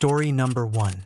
Story number 1.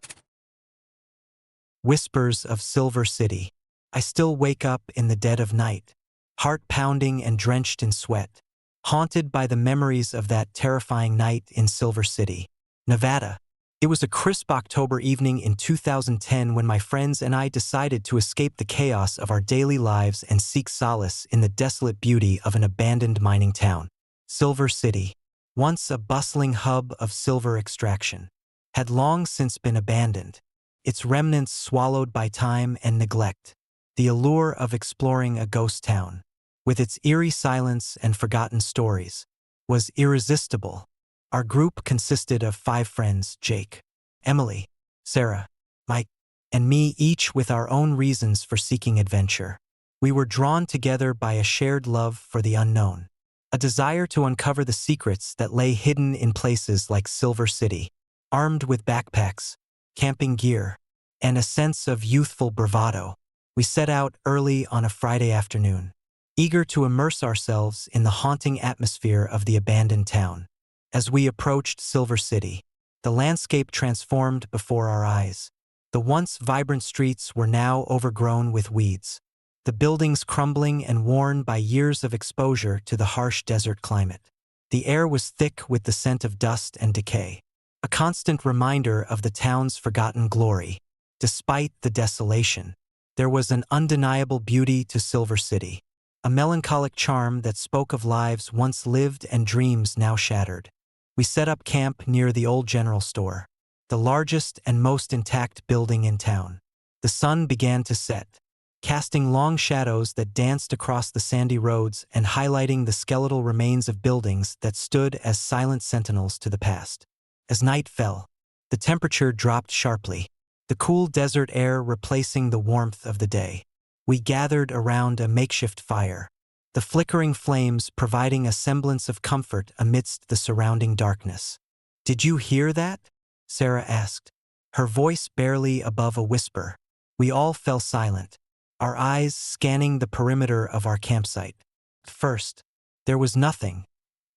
Whispers of Silver City. I still wake up in the dead of night, heart pounding and drenched in sweat, haunted by the memories of that terrifying night in Silver City, Nevada. It was a crisp October evening in 2010 when my friends and I decided to escape the chaos of our daily lives and seek solace in the desolate beauty of an abandoned mining town. Silver City, once a bustling hub of silver extraction, had long since been abandoned, its remnants swallowed by time and neglect. The allure of exploring a ghost town, with its eerie silence and forgotten stories, was irresistible. Our group consisted of 5 friends: Jake, Emily, Sarah, Mike, and me, each with our own reasons for seeking adventure. We were drawn together by a shared love for the unknown, a desire to uncover the secrets that lay hidden in places like Silver City. Armed with backpacks, camping gear, and a sense of youthful bravado, we set out early on a Friday afternoon, eager to immerse ourselves in the haunting atmosphere of the abandoned town. As we approached Silver City, the landscape transformed before our eyes. The once vibrant streets were now overgrown with weeds, the buildings crumbling and worn by years of exposure to the harsh desert climate. The air was thick with the scent of dust and decay, a constant reminder of the town's forgotten glory. Despite the desolation, there was an undeniable beauty to Silver City, a melancholic charm that spoke of lives once lived and dreams now shattered. We set up camp near the old general store, the largest and most intact building in town. The sun began to set, casting long shadows that danced across the sandy roads and highlighting the skeletal remains of buildings that stood as silent sentinels to the past. As night fell, the temperature dropped sharply, the cool desert air replacing the warmth of the day. We gathered around a makeshift fire, the flickering flames providing a semblance of comfort amidst the surrounding darkness. "Did you hear that?" Sarah asked, her voice barely above a whisper. We all fell silent, our eyes scanning the perimeter of our campsite. At first, there was nothing,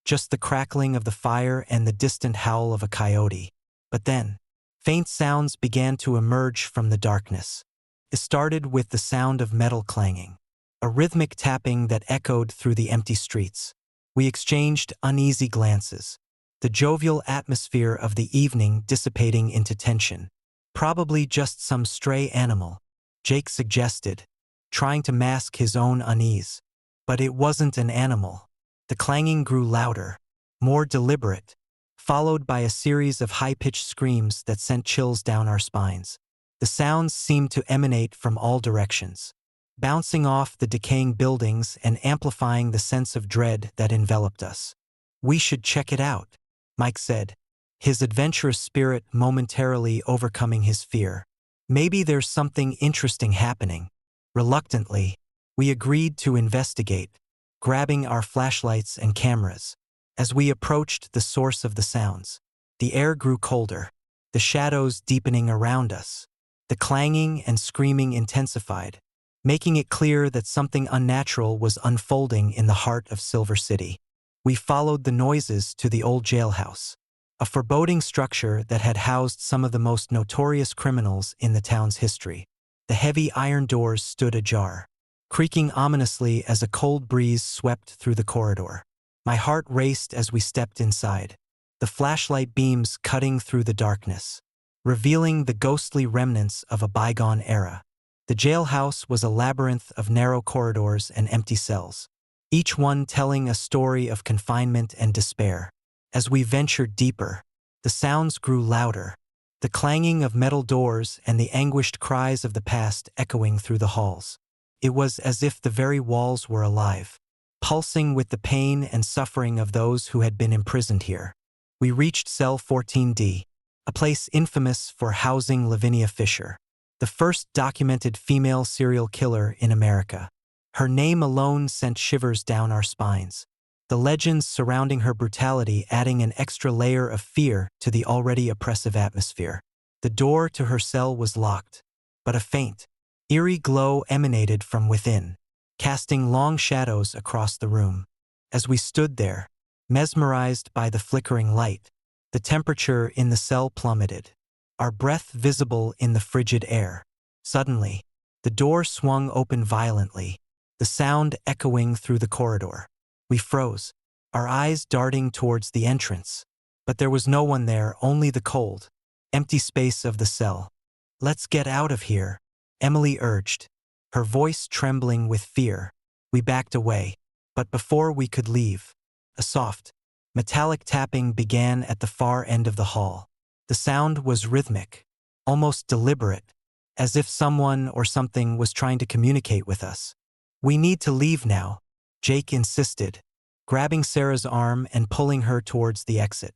just the crackling of the fire and the distant howl of a coyote. But then, faint sounds began to emerge from the darkness. It started with the sound of metal clanging, a rhythmic tapping that echoed through the empty streets. We exchanged uneasy glances, the jovial atmosphere of the evening dissipating into tension. "Probably just some stray animal," Jake suggested, trying to mask his own unease. But it wasn't an animal. The clanging grew louder, more deliberate, followed by a series of high-pitched screams that sent chills down our spines. The sounds seemed to emanate from all directions, bouncing off the decaying buildings and amplifying the sense of dread that enveloped us. "We should check it out," Mike said, his adventurous spirit momentarily overcoming his fear. "Maybe there's something interesting happening." Reluctantly, we agreed to investigate, grabbing our flashlights and cameras. As we approached the source of the sounds, the air grew colder, the shadows deepening around us. The clanging and screaming intensified, making it clear that something unnatural was unfolding in the heart of Silver City. We followed the noises to the old jailhouse, a foreboding structure that had housed some of the most notorious criminals in the town's history. The heavy iron doors stood ajar, creaking ominously as a cold breeze swept through the corridor. My heart raced as we stepped inside, the flashlight beams cutting through the darkness, revealing the ghostly remnants of a bygone era. The jailhouse was a labyrinth of narrow corridors and empty cells, each one telling a story of confinement and despair. As we ventured deeper, the sounds grew louder, the clanging of metal doors and the anguished cries of the past echoing through the halls. It was as if the very walls were alive, pulsing with the pain and suffering of those who had been imprisoned here. We reached cell 14D, a place infamous for housing Lavinia Fisher, the first documented female serial killer in America. Her name alone sent shivers down our spines, the legends surrounding her brutality adding an extra layer of fear to the already oppressive atmosphere. The door to her cell was locked, but a faint, eerie glow emanated from within, casting long shadows across the room. As we stood there, mesmerized by the flickering light, the temperature in the cell plummeted, our breath visible in the frigid air. Suddenly, the door swung open violently, the sound echoing through the corridor. We froze, our eyes darting towards the entrance. But there was no one there, only the cold, empty space of the cell. "Let's get out of here," Emily urged, her voice trembling with fear. We backed away, but before we could leave, a soft, metallic tapping began at the far end of the hall. The sound was rhythmic, almost deliberate, as if someone or something was trying to communicate with us. "We need to leave now," Jake insisted, grabbing Sarah's arm and pulling her towards the exit.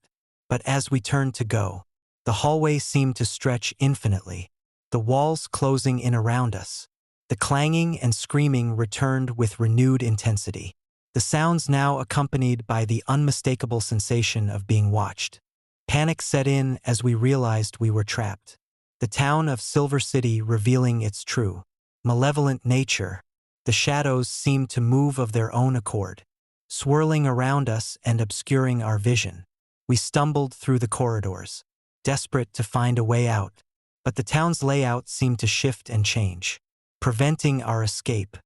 But as we turned to go, the hallway seemed to stretch infinitely, the walls closing in around us. The clanging and screaming returned with renewed intensity, the sounds now accompanied by the unmistakable sensation of being watched. Panic set in as we realized we were trapped. The town of Silver City revealing its true, malevolent nature, the shadows seemed to move of their own accord, swirling around us and obscuring our vision. We stumbled through the corridors, desperate to find a way out, but the town's layout seemed to shift and change, preventing our escape.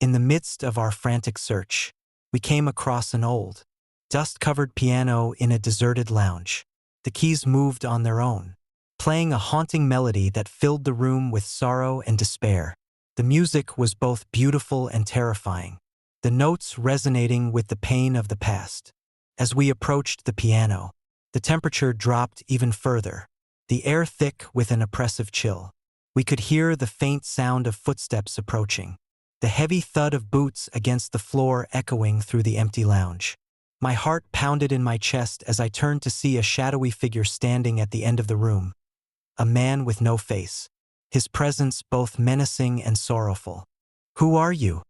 In the midst of our frantic search, we came across an old, dust-covered piano in a deserted lounge. The keys moved on their own, playing a haunting melody that filled the room with sorrow and despair. The music was both beautiful and terrifying, the notes resonating with the pain of the past. As we approached the piano, the temperature dropped even further, the air thick with an oppressive chill. We could hear the faint sound of footsteps approaching, the heavy thud of boots against the floor echoing through the empty lounge. My heart pounded in my chest as I turned to see a shadowy figure standing at the end of the room, a man with no face, his presence both menacing and sorrowful. "Who are you?"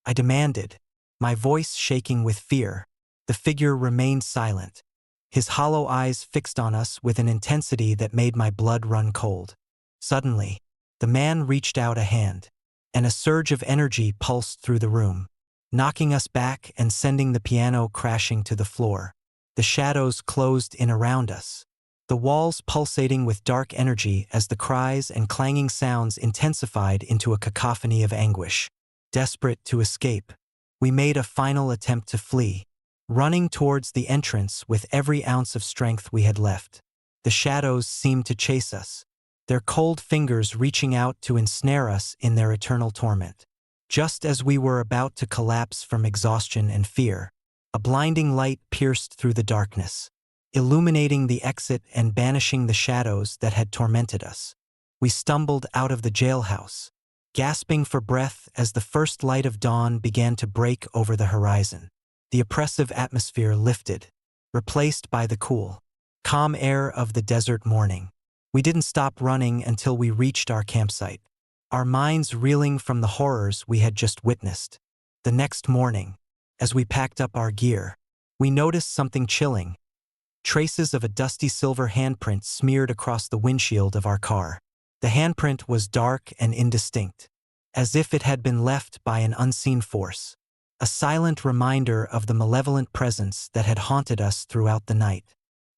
I demanded, my voice shaking with fear. The figure remained silent, his hollow eyes fixed on us with an intensity that made my blood run cold. Suddenly, the man reached out a hand, and a surge of energy pulsed through the room, knocking us back and sending the piano crashing to the floor. The shadows closed in around us, the walls pulsating with dark energy as the cries and clanging sounds intensified into a cacophony of anguish. Desperate to escape, we made a final attempt to flee, running towards the entrance with every ounce of strength we had left. The shadows seemed to chase us, their cold fingers reaching out to ensnare us in their eternal torment. Just as we were about to collapse from exhaustion and fear, a blinding light pierced through the darkness, illuminating the exit and banishing the shadows that had tormented us. We stumbled out of the jailhouse, gasping for breath as the first light of dawn began to break over the horizon. The oppressive atmosphere lifted, replaced by the cool, calm air of the desert morning. We didn't stop running until we reached our campsite, our minds reeling from the horrors we had just witnessed. The next morning, as we packed up our gear, we noticed something chilling. Traces of a dusty silver handprint smeared across the windshield of our car. The handprint was dark and indistinct, as if it had been left by an unseen force, a silent reminder of the malevolent presence that had haunted us throughout the night.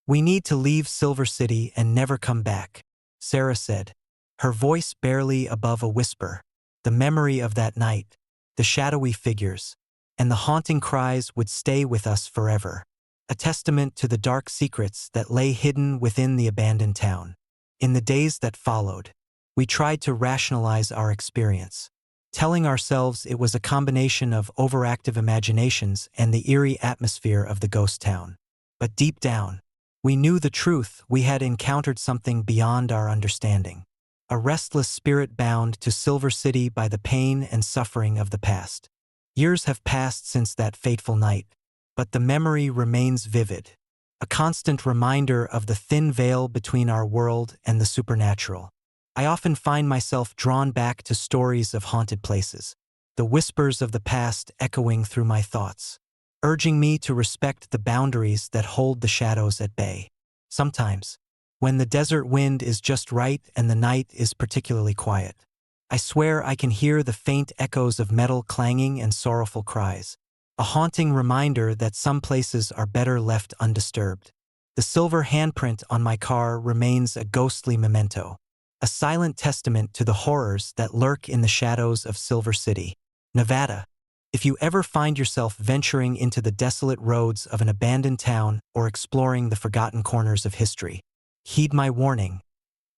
"We need to leave Silver City and never come back," Sarah said, her voice barely above a whisper. The memory of that night, the shadowy figures, and the haunting cries would stay with us forever, a testament to the dark secrets that lay hidden within the abandoned town. In the days that followed, we tried to rationalize our experience, telling ourselves it was a combination of overactive imaginations and the eerie atmosphere of the ghost town. But deep down, we knew the truth. We had encountered something beyond our understanding, a restless spirit bound to Silver City by the pain and suffering of the past. Years have passed since that fateful night, but the memory remains vivid, a constant reminder of the thin veil between our world and the supernatural. I often find myself drawn back to stories of haunted places, the whispers of the past echoing through my thoughts, urging me to respect the boundaries that hold the shadows at bay. Sometimes, when the desert wind is just right and the night is particularly quiet, I swear I can hear the faint echoes of metal clanging and sorrowful cries, a haunting reminder that some places are better left undisturbed. The silver handprint on my car remains a ghostly memento, a silent testament to the horrors that lurk in the shadows of Silver City, Nevada. If you ever find yourself venturing into the desolate roads of an abandoned town or exploring the forgotten corners of history, heed my warning.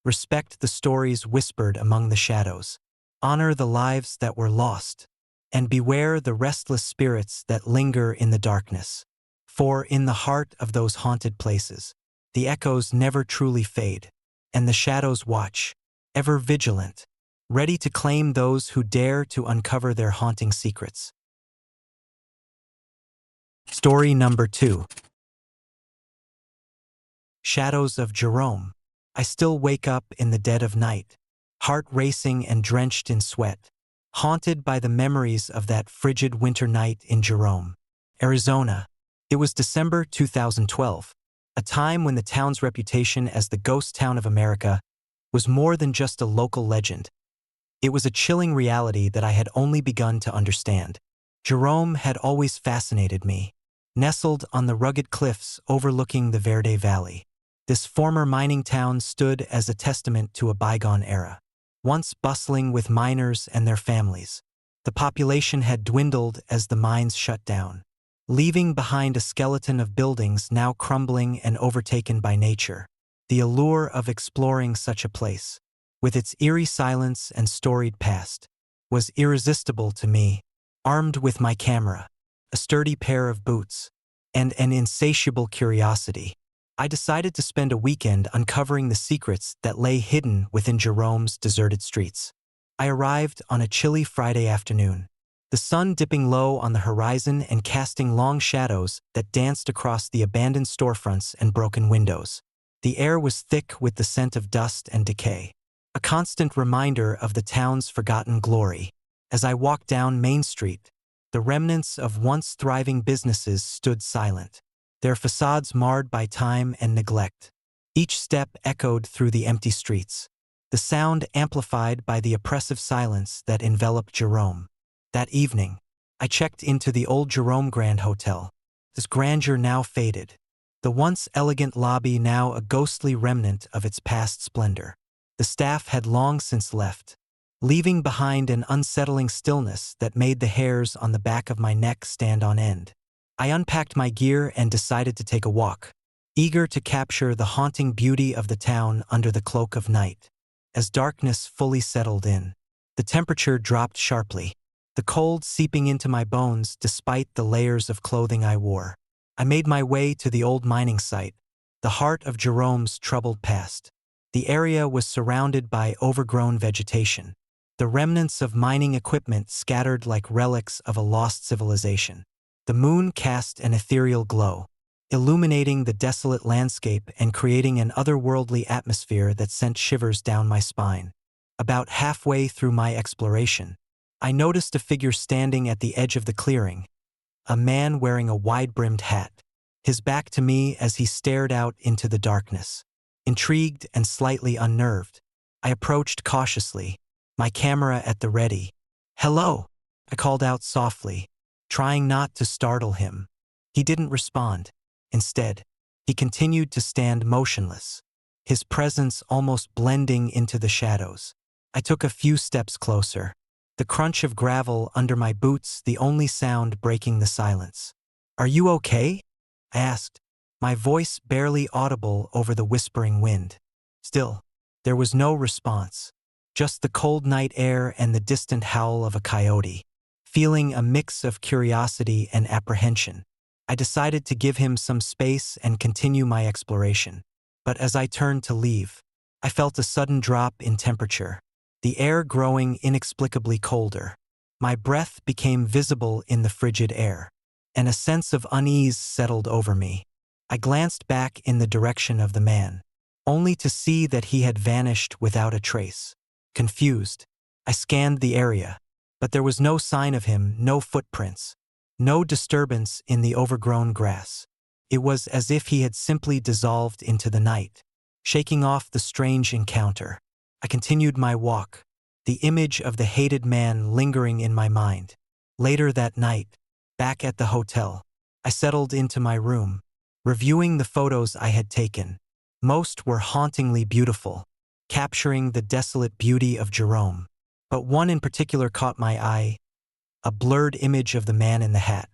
Respect the stories whispered among the shadows. Honor the lives that were lost. And beware the restless spirits that linger in the darkness. For in the heart of those haunted places, the echoes never truly fade, and the shadows watch, ever vigilant, ready to claim those who dare to uncover their haunting secrets. Story number 2. Shadows of Jerome. I still wake up in the dead of night, heart racing and drenched in sweat, haunted by the memories of that frigid winter night in Jerome, Arizona. It was December 2012, a time when the town's reputation as the ghost town of America was more than just a local legend. It was a chilling reality that I had only begun to understand. Jerome had always fascinated me. Nestled on the rugged cliffs overlooking the Verde Valley, this former mining town stood as a testament to a bygone era. Once bustling with miners and their families, the population had dwindled as the mines shut down, leaving behind a skeleton of buildings now crumbling and overtaken by nature. The allure of exploring such a place, with its eerie silence and storied past, was irresistible to me. Armed with my camera, a sturdy pair of boots, and an insatiable curiosity, I decided to spend a weekend uncovering the secrets that lay hidden within Jerome's deserted streets. I arrived on a chilly Friday afternoon, the sun dipping low on the horizon and casting long shadows that danced across the abandoned storefronts and broken windows. The air was thick with the scent of dust and decay, a constant reminder of the town's forgotten glory. As I walked down Main Street, the remnants of once thriving businesses stood silent, their facades marred by time and neglect. Each step echoed through the empty streets, the sound amplified by the oppressive silence that enveloped Jerome. That evening, I checked into the old Jerome Grand Hotel, this grandeur now faded, the once elegant lobby now a ghostly remnant of its past splendor. The staff had long since left, leaving behind an unsettling stillness that made the hairs on the back of my neck stand on end. I unpacked my gear and decided to take a walk, eager to capture the haunting beauty of the town under the cloak of night. As darkness fully settled in, the temperature dropped sharply, the cold seeping into my bones despite the layers of clothing I wore. I made my way to the old mining site, the heart of Jerome's troubled past. The area was surrounded by overgrown vegetation, the remnants of mining equipment scattered like relics of a lost civilization. The moon cast an ethereal glow, illuminating the desolate landscape and creating an otherworldly atmosphere that sent shivers down my spine. About halfway through my exploration, I noticed a figure standing at the edge of the clearing, a man wearing a wide-brimmed hat, his back to me as he stared out into the darkness. Intrigued and slightly unnerved, I approached cautiously, my camera at the ready. "Hello," I called out softly, trying not to startle him. He didn't respond. Instead, he continued to stand motionless, his presence almost blending into the shadows. I took a few steps closer, the crunch of gravel under my boots the only sound breaking the silence. "Are you okay?" I asked, my voice barely audible over the whispering wind. Still, there was no response, just the cold night air and the distant howl of a coyote. Feeling a mix of curiosity and apprehension, I decided to give him some space and continue my exploration. But as I turned to leave, I felt a sudden drop in temperature, the air growing inexplicably colder. My breath became visible in the frigid air, and a sense of unease settled over me. I glanced back in the direction of the man, only to see that he had vanished without a trace. Confused, I scanned the area, but there was no sign of him, no footprints, no disturbance in the overgrown grass. It was as if he had simply dissolved into the night, shaking off the strange encounter. I continued my walk, the image of the hated man lingering in my mind. Later that night, back at the hotel, I settled into my room, reviewing the photos I had taken. Most were hauntingly beautiful, capturing the desolate beauty of Jerome. But one in particular caught my eye, a blurred image of the man in the hat,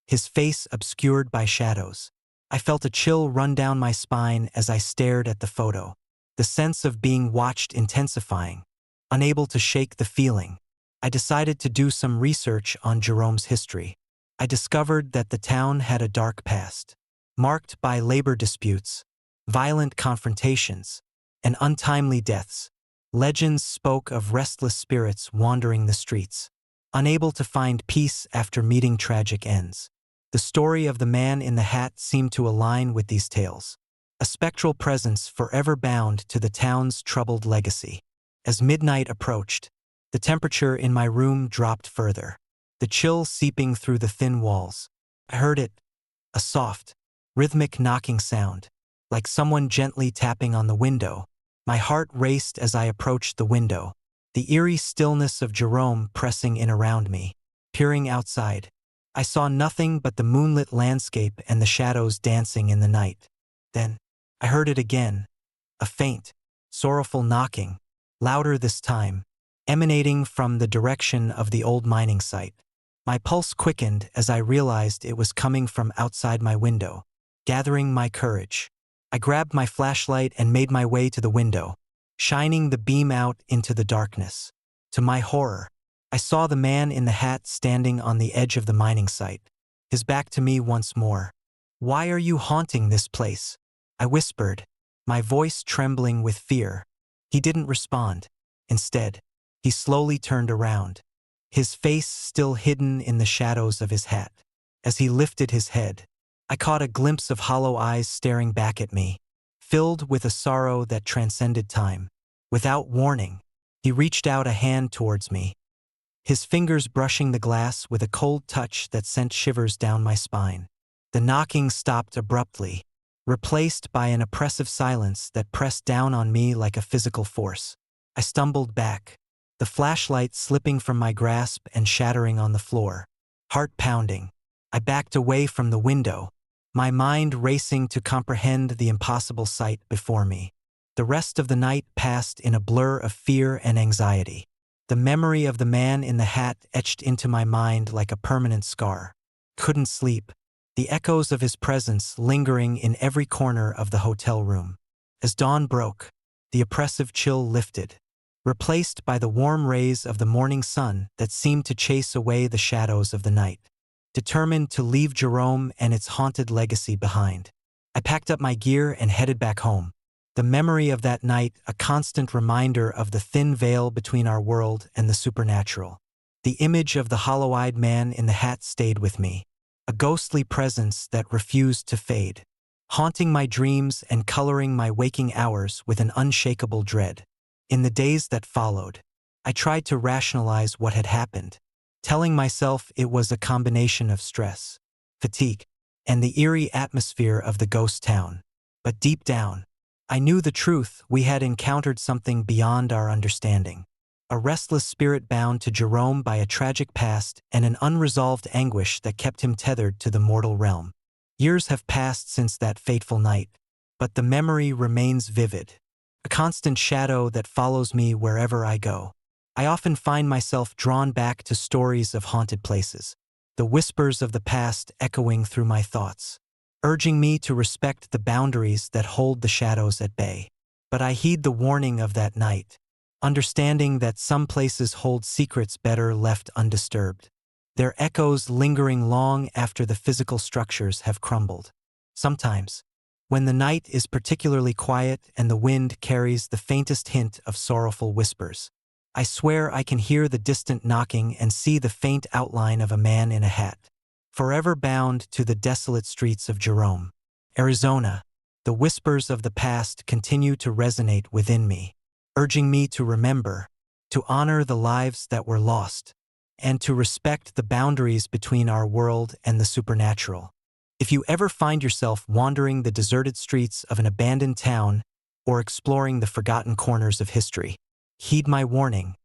his face obscured by shadows. I felt a chill run down my spine as I stared at the photo, the sense of being watched intensifying. Unable to shake the feeling, I decided to do some research on Jerome's history. I discovered that the town had a dark past, marked by labor disputes, violent confrontations, and untimely deaths. Legends spoke of restless spirits wandering the streets, unable to find peace after meeting tragic ends. The story of the man in the hat seemed to align with these tales, a spectral presence forever bound to the town's troubled legacy. As midnight approached, the temperature in my room dropped further, the chill seeping through the thin walls. I heard it, a soft, rhythmic knocking sound, like someone gently tapping on the window. My heart raced as I approached the window, the eerie stillness of Jerome pressing in around me. Peering outside, I saw nothing but the moonlit landscape and the shadows dancing in the night. Then, I heard it again, a faint, sorrowful knocking, louder this time, emanating from the direction of the old mining site. My pulse quickened as I realized it was coming from outside my window. Gathering my courage, I grabbed my flashlight and made my way to the window, shining the beam out into the darkness. To my horror, I saw the man in the hat standing on the edge of the mining site, his back to me once more. "Why are you haunting this place?" I whispered, my voice trembling with fear. He didn't respond. Instead, he slowly turned around, his face still hidden in the shadows of his hat. As he lifted his head, I caught a glimpse of hollow eyes staring back at me, filled with a sorrow that transcended time. Without warning, he reached out a hand towards me, his fingers brushing the glass with a cold touch that sent shivers down my spine. The knocking stopped abruptly, replaced by an oppressive silence that pressed down on me like a physical force. I stumbled back, the flashlight slipping from my grasp and shattering on the floor. Heart pounding, I backed away from the window, my mind racing to comprehend the impossible sight before me. The rest of the night passed in a blur of fear and anxiety, the memory of the man in the hat etched into my mind like a permanent scar. Couldn't sleep, the echoes of his presence lingering in every corner of the hotel room. As dawn broke, the oppressive chill lifted, replaced by the warm rays of the morning sun that seemed to chase away the shadows of the night. Determined to leave Jerome and its haunted legacy behind, I packed up my gear and headed back home. The memory of that night, a constant reminder of the thin veil between our world and the supernatural. The image of the hollow-eyed man in the hat stayed with me, a ghostly presence that refused to fade, haunting my dreams and coloring my waking hours with an unshakable dread. In the days that followed, I tried to rationalize what had happened, telling myself it was a combination of stress, fatigue, and the eerie atmosphere of the ghost town. But deep down, I knew the truth. We had encountered something beyond our understanding, a restless spirit bound to Jerome by a tragic past and an unresolved anguish that kept him tethered to the mortal realm. Years have passed since that fateful night, but the memory remains vivid, a constant shadow that follows me wherever I go. I often find myself drawn back to stories of haunted places, the whispers of the past echoing through my thoughts, urging me to respect the boundaries that hold the shadows at bay. But I heed the warning of that night, understanding that some places hold secrets better left undisturbed, their echoes lingering long after the physical structures have crumbled. Sometimes, when the night is particularly quiet and the wind carries the faintest hint of sorrowful whispers, I swear I can hear the distant knocking and see the faint outline of a man in a hat, forever bound to the desolate streets of Jerome, Arizona. The whispers of the past continue to resonate within me, urging me to remember, to honor the lives that were lost, and to respect the boundaries between our world and the supernatural. If you ever find yourself wandering the deserted streets of an abandoned town or exploring the forgotten corners of history, heed my warning.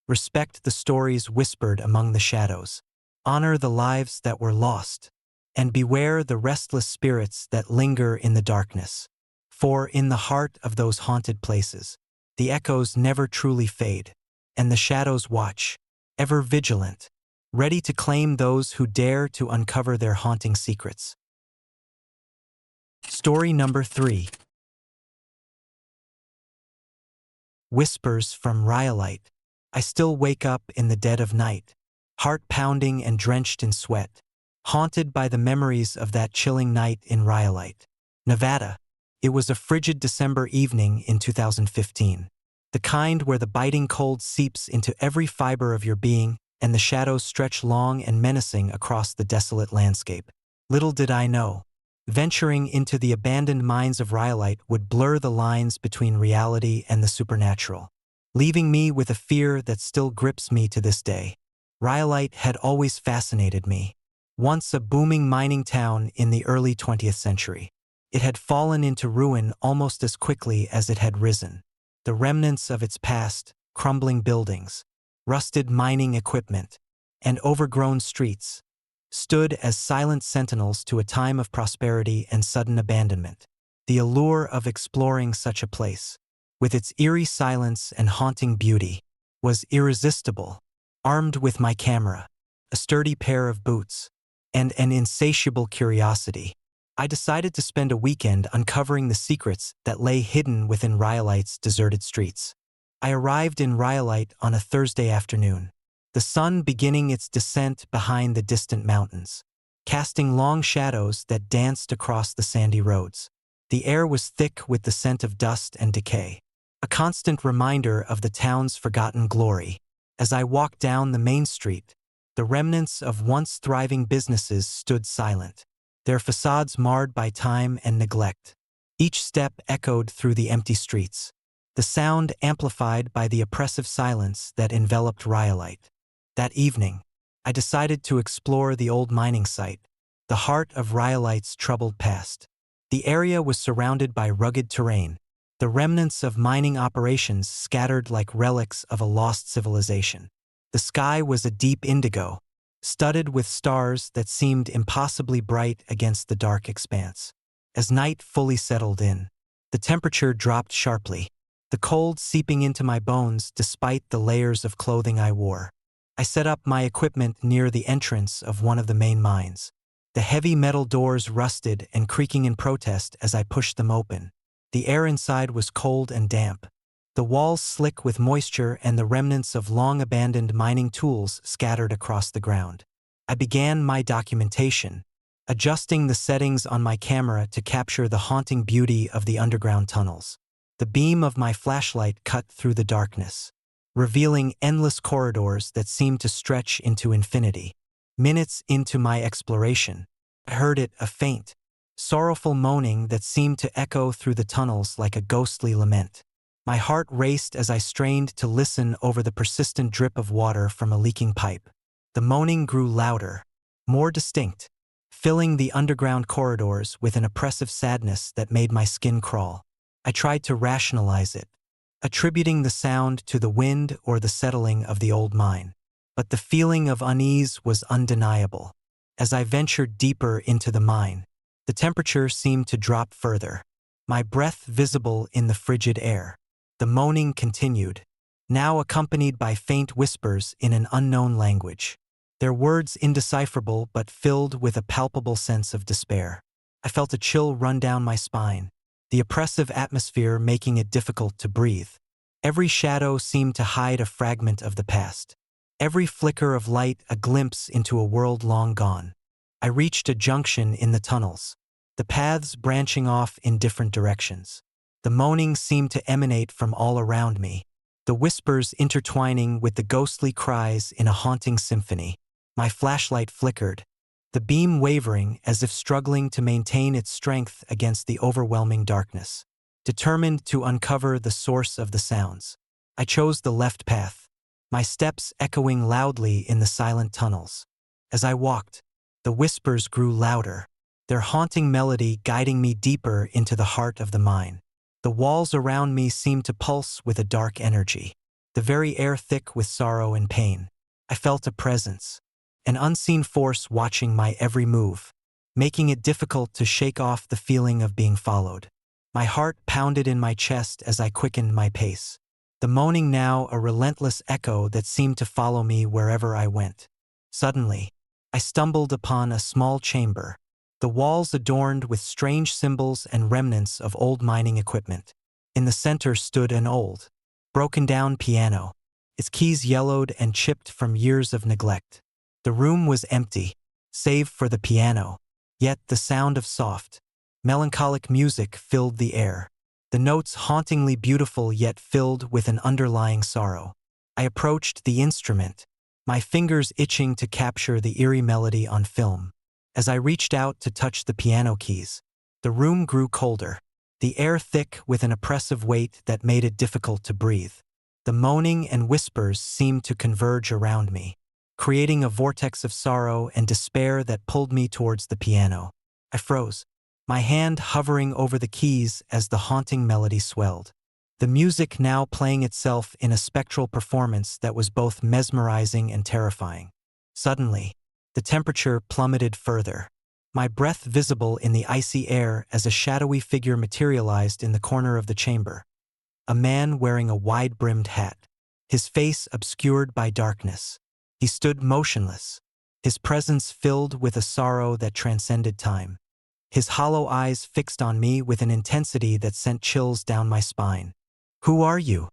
Respect the stories whispered among the shadows. Honor the lives that were lost, and beware the restless spirits that linger in the darkness. For in the heart of those haunted places, the echoes never truly fade, and the shadows watch, ever vigilant, ready to claim those who dare to uncover their haunting secrets. Story number 3. Whispers from Rhyolite. I still wake up in the dead of night, heart pounding and drenched in sweat, haunted by the memories of that chilling night in Rhyolite, Nevada. It was a frigid December evening in 2015, the kind where the biting cold seeps into every fiber of your being and the shadows stretch long and menacing across the desolate landscape. Little did I know, venturing into the abandoned mines of Rhyolite would blur the lines between reality and the supernatural, leaving me with a fear that still grips me to this day. Rhyolite had always fascinated me. Once a booming mining town in the early 20th century, it had fallen into ruin almost as quickly as it had risen. The remnants of its past, crumbling buildings, rusted mining equipment, and overgrown streets, stood as silent sentinels to a time of prosperity and sudden abandonment. The allure of exploring such a place, with its eerie silence and haunting beauty, was irresistible. Armed with my camera, a sturdy pair of boots, and an insatiable curiosity, I decided to spend a weekend uncovering the secrets that lay hidden within Rhyolite's deserted streets. I arrived in Rhyolite on a Thursday afternoon, the sun beginning its descent behind the distant mountains, casting long shadows that danced across the sandy roads. The air was thick with the scent of dust and decay, a constant reminder of the town's forgotten glory. As I walked down the main street, the remnants of once thriving businesses stood silent, their facades marred by time and neglect. Each step echoed through the empty streets, the sound amplified by the oppressive silence that enveloped Rhyolite. That evening, I decided to explore the old mining site, the heart of Rhyolite's troubled past. The area was surrounded by rugged terrain, the remnants of mining operations scattered like relics of a lost civilization. The sky was a deep indigo, studded with stars that seemed impossibly bright against the dark expanse. As night fully settled in, the temperature dropped sharply, the cold seeping into my bones despite the layers of clothing I wore. I set up my equipment near the entrance of one of the main mines. The heavy metal doors rusted and creaking in protest as I pushed them open. The air inside was cold and damp, the walls slick with moisture and the remnants of long-abandoned mining tools scattered across the ground. I began my documentation, adjusting the settings on my camera to capture the haunting beauty of the underground tunnels. The beam of my flashlight cut through the darkness, revealing endless corridors that seemed to stretch into infinity. Minutes into my exploration, I heard a faint, sorrowful moaning that seemed to echo through the tunnels like a ghostly lament. My heart raced as I strained to listen over the persistent drip of water from a leaking pipe. The moaning grew louder, more distinct, filling the underground corridors with an oppressive sadness that made my skin crawl. I tried to rationalize it, attributing the sound to the wind or the settling of the old mine. But the feeling of unease was undeniable. As I ventured deeper into the mine, the temperature seemed to drop further, my breath visible in the frigid air. The moaning continued, now accompanied by faint whispers in an unknown language, their words indecipherable but filled with a palpable sense of despair. I felt a chill run down my spine, the oppressive atmosphere making it difficult to breathe. Every shadow seemed to hide a fragment of the past, every flicker of light a glimpse into a world long gone. I reached a junction in the tunnels, the paths branching off in different directions. The moaning seemed to emanate from all around me, the whispers intertwining with the ghostly cries in a haunting symphony. My flashlight flickered, the beam wavering as if struggling to maintain its strength against the overwhelming darkness. Determined to uncover the source of the sounds, I chose the left path, my steps echoing loudly in the silent tunnels. As I walked, the whispers grew louder, their haunting melody guiding me deeper into the heart of the mine. The walls around me seemed to pulse with a dark energy, the very air thick with sorrow and pain. I felt a presence, an unseen force watching my every move. making it difficult to shake off the feeling of being followed. My heart pounded in my chest as I quickened my pace, the moaning now a relentless echo that seemed to follow me wherever I went. Suddenly, I stumbled upon a small chamber, the walls adorned with strange symbols and remnants of old mining equipment. In the center stood an old, broken-down piano, its keys yellowed and chipped from years of neglect. The room was empty, save for the piano, yet the sound of soft, melancholic music filled the air, the notes hauntingly beautiful yet filled with an underlying sorrow. I approached the instrument, my fingers itching to capture the eerie melody on film. As I reached out to touch the piano keys, the room grew colder, the air thick with an oppressive weight that made it difficult to breathe. The moaning and whispers seemed to converge around me, creating a vortex of sorrow and despair that pulled me towards the piano. I froze, my hand hovering over the keys as the haunting melody swelled, the music now playing itself in a spectral performance that was both mesmerizing and terrifying. Suddenly, the temperature plummeted further, my breath visible in the icy air as a shadowy figure materialized in the corner of the chamber. A man wearing a wide-brimmed hat, his face obscured by darkness. He stood motionless, his presence filled with a sorrow that transcended time. His hollow eyes fixed on me with an intensity that sent chills down my spine. "Who are you?"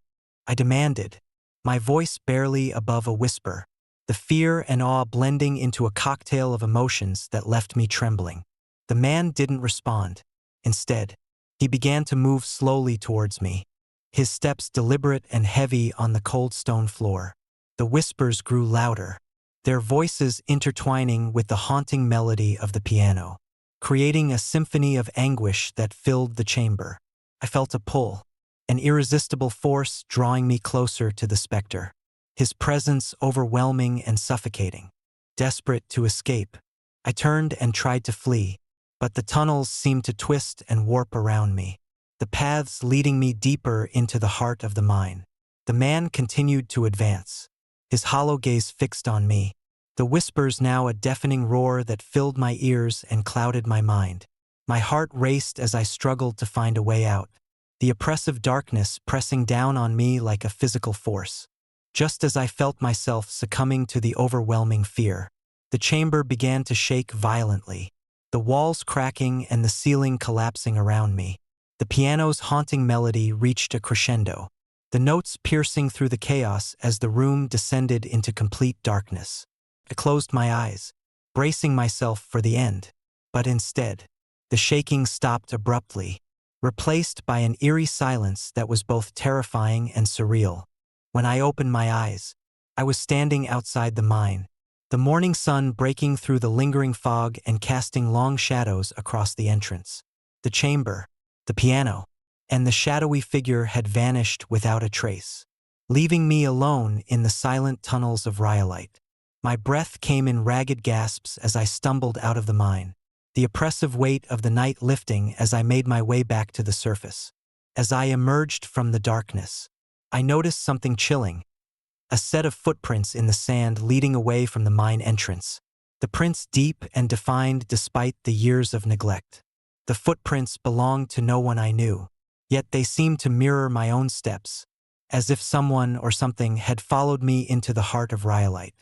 I demanded, my voice barely above a whisper, the fear and awe blending into a cocktail of emotions that left me trembling. The man didn't respond. Instead, he began to move slowly towards me, his steps deliberate and heavy on the cold stone floor. The whispers grew louder, their voices intertwining with the haunting melody of the piano, creating a symphony of anguish that filled the chamber. I felt a pull, an irresistible force drawing me closer to the specter, his presence overwhelming and suffocating. Desperate to escape, I turned and tried to flee, but the tunnels seemed to twist and warp around me, the paths leading me deeper into the heart of the mine. The man continued to advance, his hollow gaze fixed on me, the whispers now a deafening roar that filled my ears and clouded my mind. My heart raced as I struggled to find a way out, the oppressive darkness pressing down on me like a physical force. Just as I felt myself succumbing to the overwhelming fear, the chamber began to shake violently, the walls cracking and the ceiling collapsing around me. The piano's haunting melody reached a crescendo, the notes piercing through the chaos as the room descended into complete darkness. I closed my eyes, bracing myself for the end, but instead, the shaking stopped abruptly, replaced by an eerie silence that was both terrifying and surreal. When I opened my eyes, I was standing outside the mine, the morning sun breaking through the lingering fog and casting long shadows across the entrance. The chamber, the piano, and the shadowy figure had vanished without a trace, leaving me alone in the silent tunnels of rhyolite. My breath came in ragged gasps as I stumbled out of the mine, the oppressive weight of the night lifting as I made my way back to the surface. As I emerged from the darkness, I noticed something chilling, a set of footprints in the sand leading away from the mine entrance, the prints deep and defined despite the years of neglect. The footprints belonged to no one I knew, yet they seemed to mirror my own steps, as if someone or something had followed me into the heart of rhyolite.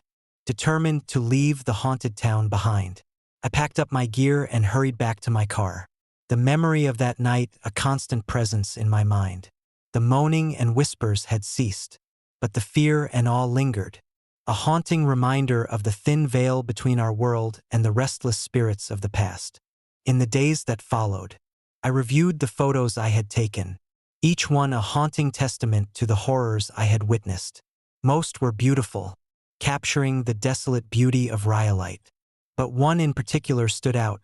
Determined to leave the haunted town behind, I packed up my gear and hurried back to my car, the memory of that night a constant presence in my mind. The moaning and whispers had ceased, but the fear and awe lingered, a haunting reminder of the thin veil between our world and the restless spirits of the past. In the days that followed, I reviewed the photos I had taken, each one a haunting testament to the horrors I had witnessed. Most were beautiful, capturing the desolate beauty of rhyolite, but one in particular stood out,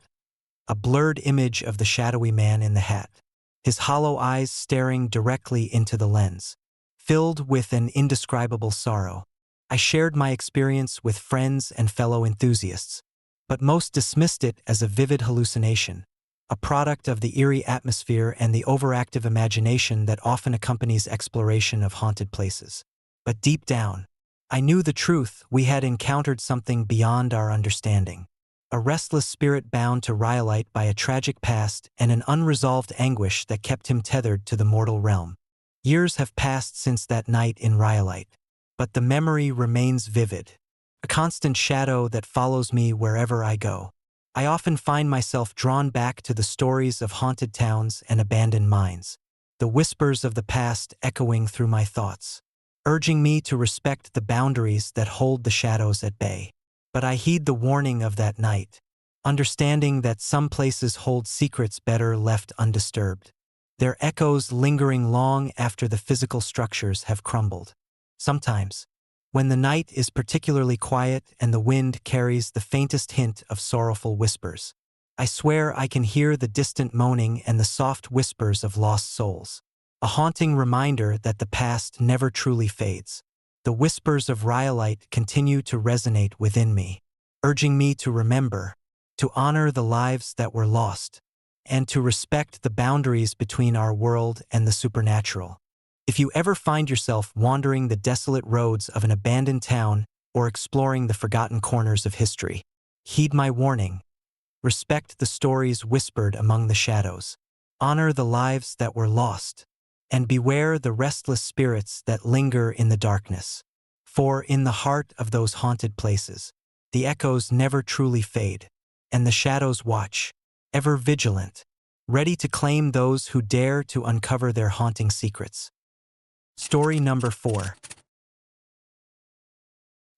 a blurred image of the shadowy man in the hat, his hollow eyes staring directly into the lens, filled with an indescribable sorrow. I shared my experience with friends and fellow enthusiasts, but most dismissed it as a vivid hallucination, a product of the eerie atmosphere and the overactive imagination that often accompanies exploration of haunted places. But deep down, I knew the truth: we had encountered something beyond our understanding, a restless spirit bound to Rhyolite by a tragic past and an unresolved anguish that kept him tethered to the mortal realm. Years have passed since that night in Rhyolite, but the memory remains vivid, a constant shadow that follows me wherever I go. I often find myself drawn back to the stories of haunted towns and abandoned mines, the whispers of the past echoing through my thoughts, urging me to respect the boundaries that hold the shadows at bay. But I heed the warning of that night, understanding that some places hold secrets better left undisturbed, their echoes lingering long after the physical structures have crumbled. Sometimes, when the night is particularly quiet and the wind carries the faintest hint of sorrowful whispers, I swear I can hear the distant moaning and the soft whispers of lost souls, a haunting reminder that the past never truly fades. The whispers of Rhyolite continue to resonate within me, urging me to remember, to honor the lives that were lost, and to respect the boundaries between our world and the supernatural. If you ever find yourself wandering the desolate roads of an abandoned town or exploring the forgotten corners of history, heed my warning. Respect the stories whispered among the shadows. Honor the lives that were lost, and beware the restless spirits that linger in the darkness. For in the heart of those haunted places, the echoes never truly fade, and the shadows watch, ever vigilant, ready to claim those who dare to uncover their haunting secrets. Story number 4.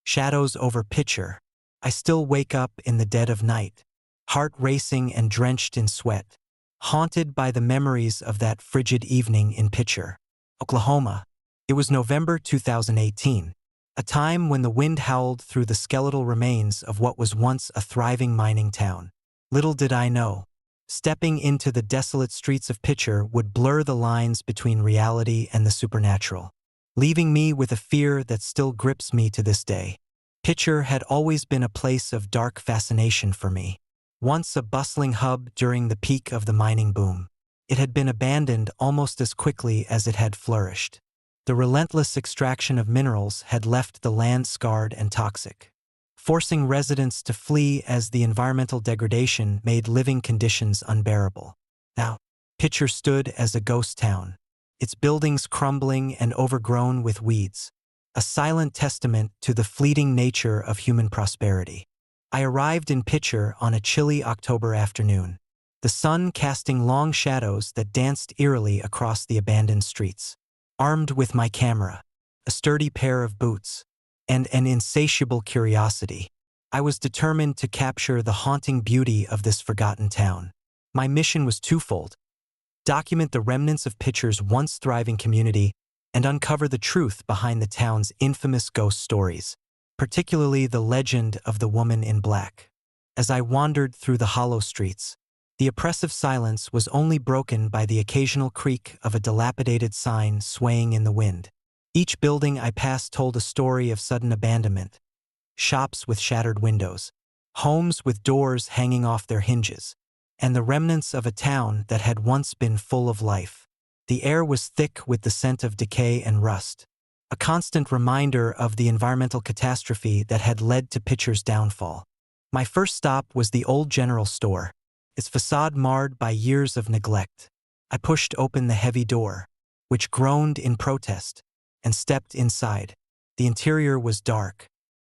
Shadows over Pitcher. I still wake up in the dead of night, heart racing and drenched in sweat, haunted by the memories of that frigid evening in Pitcher, Oklahoma. It was November 2018, a time when the wind howled through the skeletal remains of what was once a thriving mining town. Little did I know, stepping into the desolate streets of Pitcher would blur the lines between reality and the supernatural, leaving me with a fear that still grips me to this day. Pitcher had always been a place of dark fascination for me. Once a bustling hub during the peak of the mining boom, it had been abandoned almost as quickly as it had flourished. The relentless extraction of minerals had left the land scarred and toxic, forcing residents to flee as the environmental degradation made living conditions unbearable. Now, Pitcher stood as a ghost town, its buildings crumbling and overgrown with weeds, a silent testament to the fleeting nature of human prosperity. I arrived in Pitcher on a chilly October afternoon, the sun casting long shadows that danced eerily across the abandoned streets. Armed with my camera, a sturdy pair of boots, and an insatiable curiosity, I was determined to capture the haunting beauty of this forgotten town. My mission was twofold: document the remnants of Pitcher's once thriving community and uncover the truth behind the town's infamous ghost stories, particularly the legend of the woman in black. As I wandered through the hollow streets, the oppressive silence was only broken by the occasional creak of a dilapidated sign swaying in the wind. Each building I passed told a story of sudden abandonment: shops with shattered windows, homes with doors hanging off their hinges, and the remnants of a town that had once been full of life. The air was thick with the scent of decay and rust, a constant reminder of the environmental catastrophe that had led to Pitcher's downfall. My first stop was the old general store, its facade marred by years of neglect. I pushed open the heavy door, which groaned in protest, and stepped inside. The interior was dark,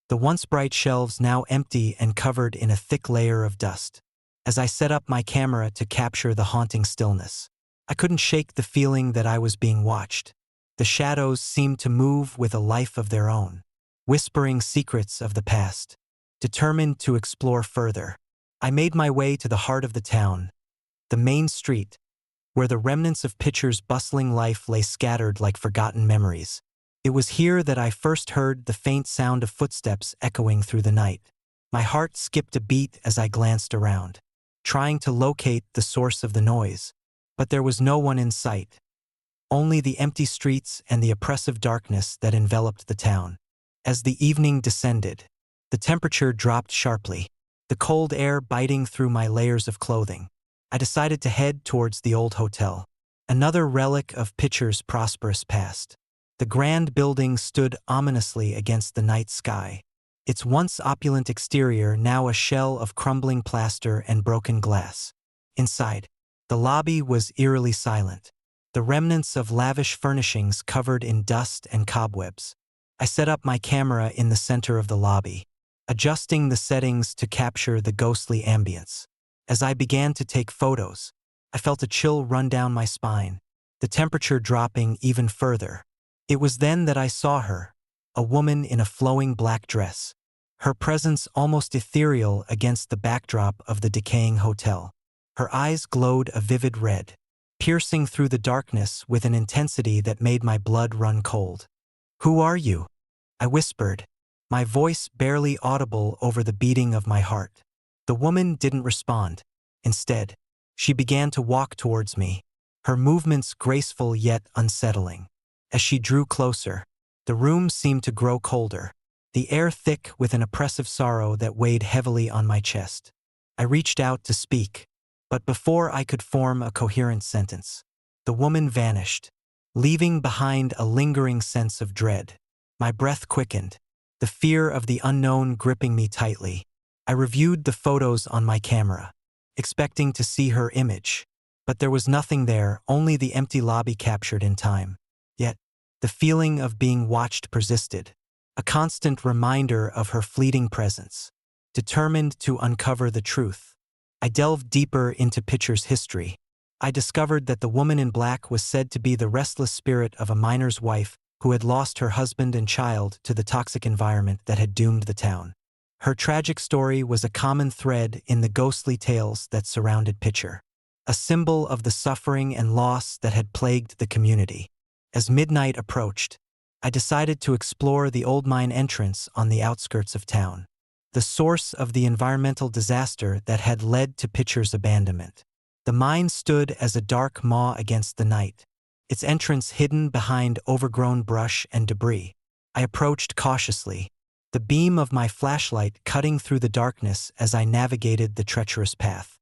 the once bright shelves now empty and covered in a thick layer of dust. As I set up my camera to capture the haunting stillness, I couldn't shake the feeling that I was being watched. The shadows seemed to move with a life of their own, whispering secrets of the past. Determined to explore further, I made my way to the heart of the town, the main street, where the remnants of Pitcher's bustling life lay scattered like forgotten memories. It was here that I first heard the faint sound of footsteps echoing through the night. My heart skipped a beat as I glanced around, trying to locate the source of the noise, but there was no one in sight. Only the empty streets and the oppressive darkness that enveloped the town. As the evening descended, the temperature dropped sharply, the cold air biting through my layers of clothing. I decided to head towards the old hotel, another relic of Pitcher's prosperous past. The grand building stood ominously against the night sky, its once opulent exterior now a shell of crumbling plaster and broken glass. Inside, the lobby was eerily silent, the remnants of lavish furnishings covered in dust and cobwebs. I set up my camera in the center of the lobby, adjusting the settings to capture the ghostly ambience. As I began to take photos, I felt a chill run down my spine, the temperature dropping even further. It was then that I saw her, a woman in a flowing black dress, her presence almost ethereal against the backdrop of the decaying hotel. Her eyes glowed a vivid red, piercing through the darkness with an intensity that made my blood run cold. "Who are you?" I whispered, my voice barely audible over the beating of my heart. The woman didn't respond. Instead, she began to walk towards me, her movements graceful yet unsettling. As she drew closer, the room seemed to grow colder, the air thick with an oppressive sorrow that weighed heavily on my chest. I reached out to speak, but before I could form a coherent sentence, the woman vanished, leaving behind a lingering sense of dread. My breath quickened, the fear of the unknown gripping me tightly. I reviewed the photos on my camera, expecting to see her image, but there was nothing there, only the empty lobby captured in time. Yet, the feeling of being watched persisted, a constant reminder of her fleeting presence. Determined to uncover the truth, I delved deeper into Pitcher's history. I discovered that the woman in black was said to be the restless spirit of a miner's wife who had lost her husband and child to the toxic environment that had doomed the town. Her tragic story was a common thread in the ghostly tales that surrounded Pitcher, a symbol of the suffering and loss that had plagued the community. As midnight approached, I decided to explore the old mine entrance on the outskirts of town, the source of the environmental disaster that had led to Pitcher's abandonment. The mine stood as a dark maw against the night, its entrance hidden behind overgrown brush and debris. I approached cautiously, the beam of my flashlight cutting through the darkness as I navigated the treacherous path.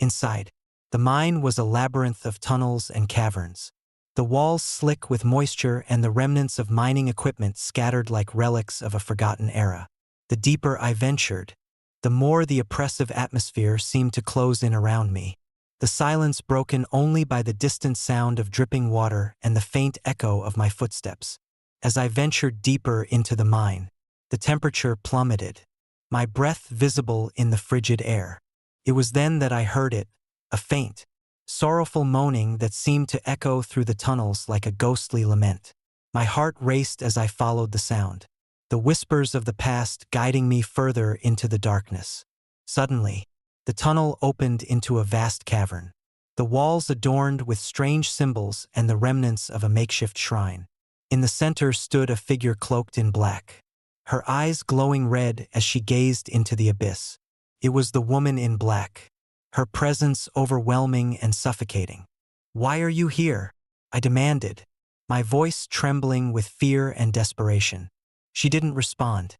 Inside, the mine was a labyrinth of tunnels and caverns, the walls slick with moisture and the remnants of mining equipment scattered like relics of a forgotten era. The deeper I ventured, the more the oppressive atmosphere seemed to close in around me, the silence broken only by the distant sound of dripping water and the faint echo of my footsteps. As I ventured deeper into the mine, the temperature plummeted, my breath visible in the frigid air. It was then that I heard it, a faint, sorrowful moaning that seemed to echo through the tunnels like a ghostly lament. My heart raced as I followed the sound, the whispers of the past guiding me further into the darkness. Suddenly, the tunnel opened into a vast cavern, the walls adorned with strange symbols and the remnants of a makeshift shrine. In the center stood a figure cloaked in black, her eyes glowing red as she gazed into the abyss. It was the woman in black, her presence overwhelming and suffocating. "Why are you here?" I demanded, my voice trembling with fear and desperation. She didn't respond,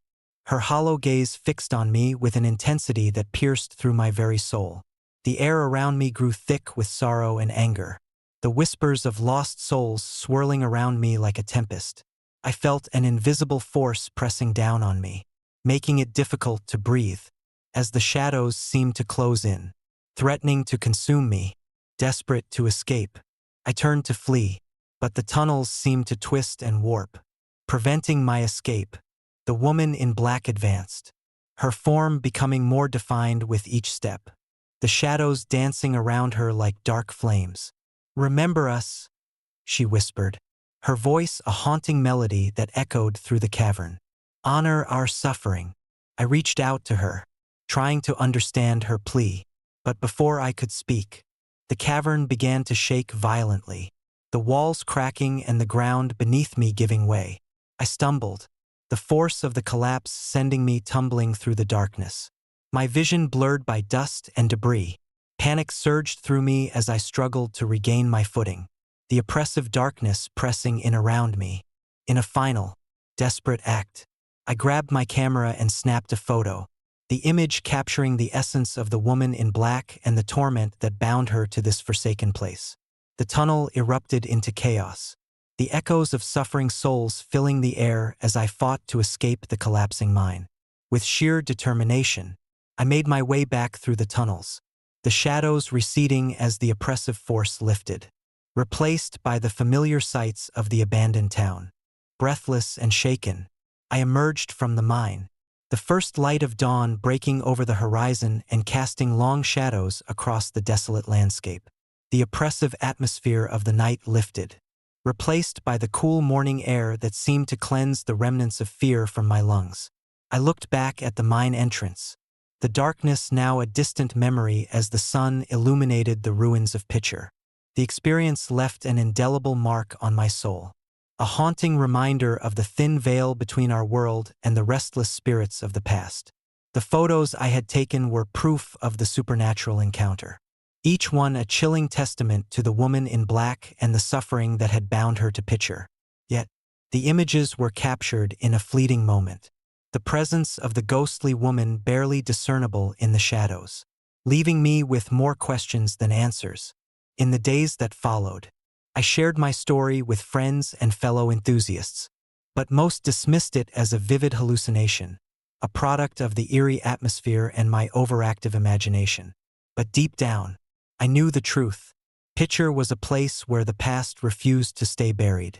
her hollow gaze fixed on me with an intensity that pierced through my very soul. The air around me grew thick with sorrow and anger, the whispers of lost souls swirling around me like a tempest. I felt an invisible force pressing down on me, making it difficult to breathe. As the shadows seemed to close in, threatening to consume me, desperate to escape, I turned to flee, but the tunnels seemed to twist and warp, preventing my escape. The woman in black advanced, her form becoming more defined with each step, the shadows dancing around her like dark flames. "Remember us," she whispered, her voice a haunting melody that echoed through the cavern. "Honor our suffering." I reached out to her, trying to understand her plea, but before I could speak, the cavern began to shake violently, the walls cracking and the ground beneath me giving way. I stumbled, the force of the collapse sending me tumbling through the darkness. My vision blurred by dust and debris. Panic surged through me as I struggled to regain my footing, the oppressive darkness pressing in around me. In a final, desperate act, I grabbed my camera and snapped a photo, the image capturing the essence of the woman in black and the torment that bound her to this forsaken place. The tunnel erupted into chaos, the echoes of suffering souls filling the air as I fought to escape the collapsing mine. With sheer determination, I made my way back through the tunnels, the shadows receding as the oppressive force lifted, replaced by the familiar sights of the abandoned town. Breathless and shaken, I emerged from the mine, the first light of dawn breaking over the horizon and casting long shadows across the desolate landscape. The oppressive atmosphere of the night lifted, replaced by the cool morning air that seemed to cleanse the remnants of fear from my lungs. I looked back at the mine entrance, the darkness now a distant memory as the sun illuminated the ruins of Pitcher. The experience left an indelible mark on my soul, a haunting reminder of the thin veil between our world and the restless spirits of the past. The photos I had taken were proof of the supernatural encounter, each one a chilling testament to the woman in black and the suffering that had bound her to Pitcher. Yet, the images were captured in a fleeting moment, the presence of the ghostly woman barely discernible in the shadows, leaving me with more questions than answers. In the days that followed, I shared my story with friends and fellow enthusiasts, but most dismissed it as a vivid hallucination, a product of the eerie atmosphere and my overactive imagination. But deep down, I knew the truth. Pitcher was a place where the past refused to stay buried,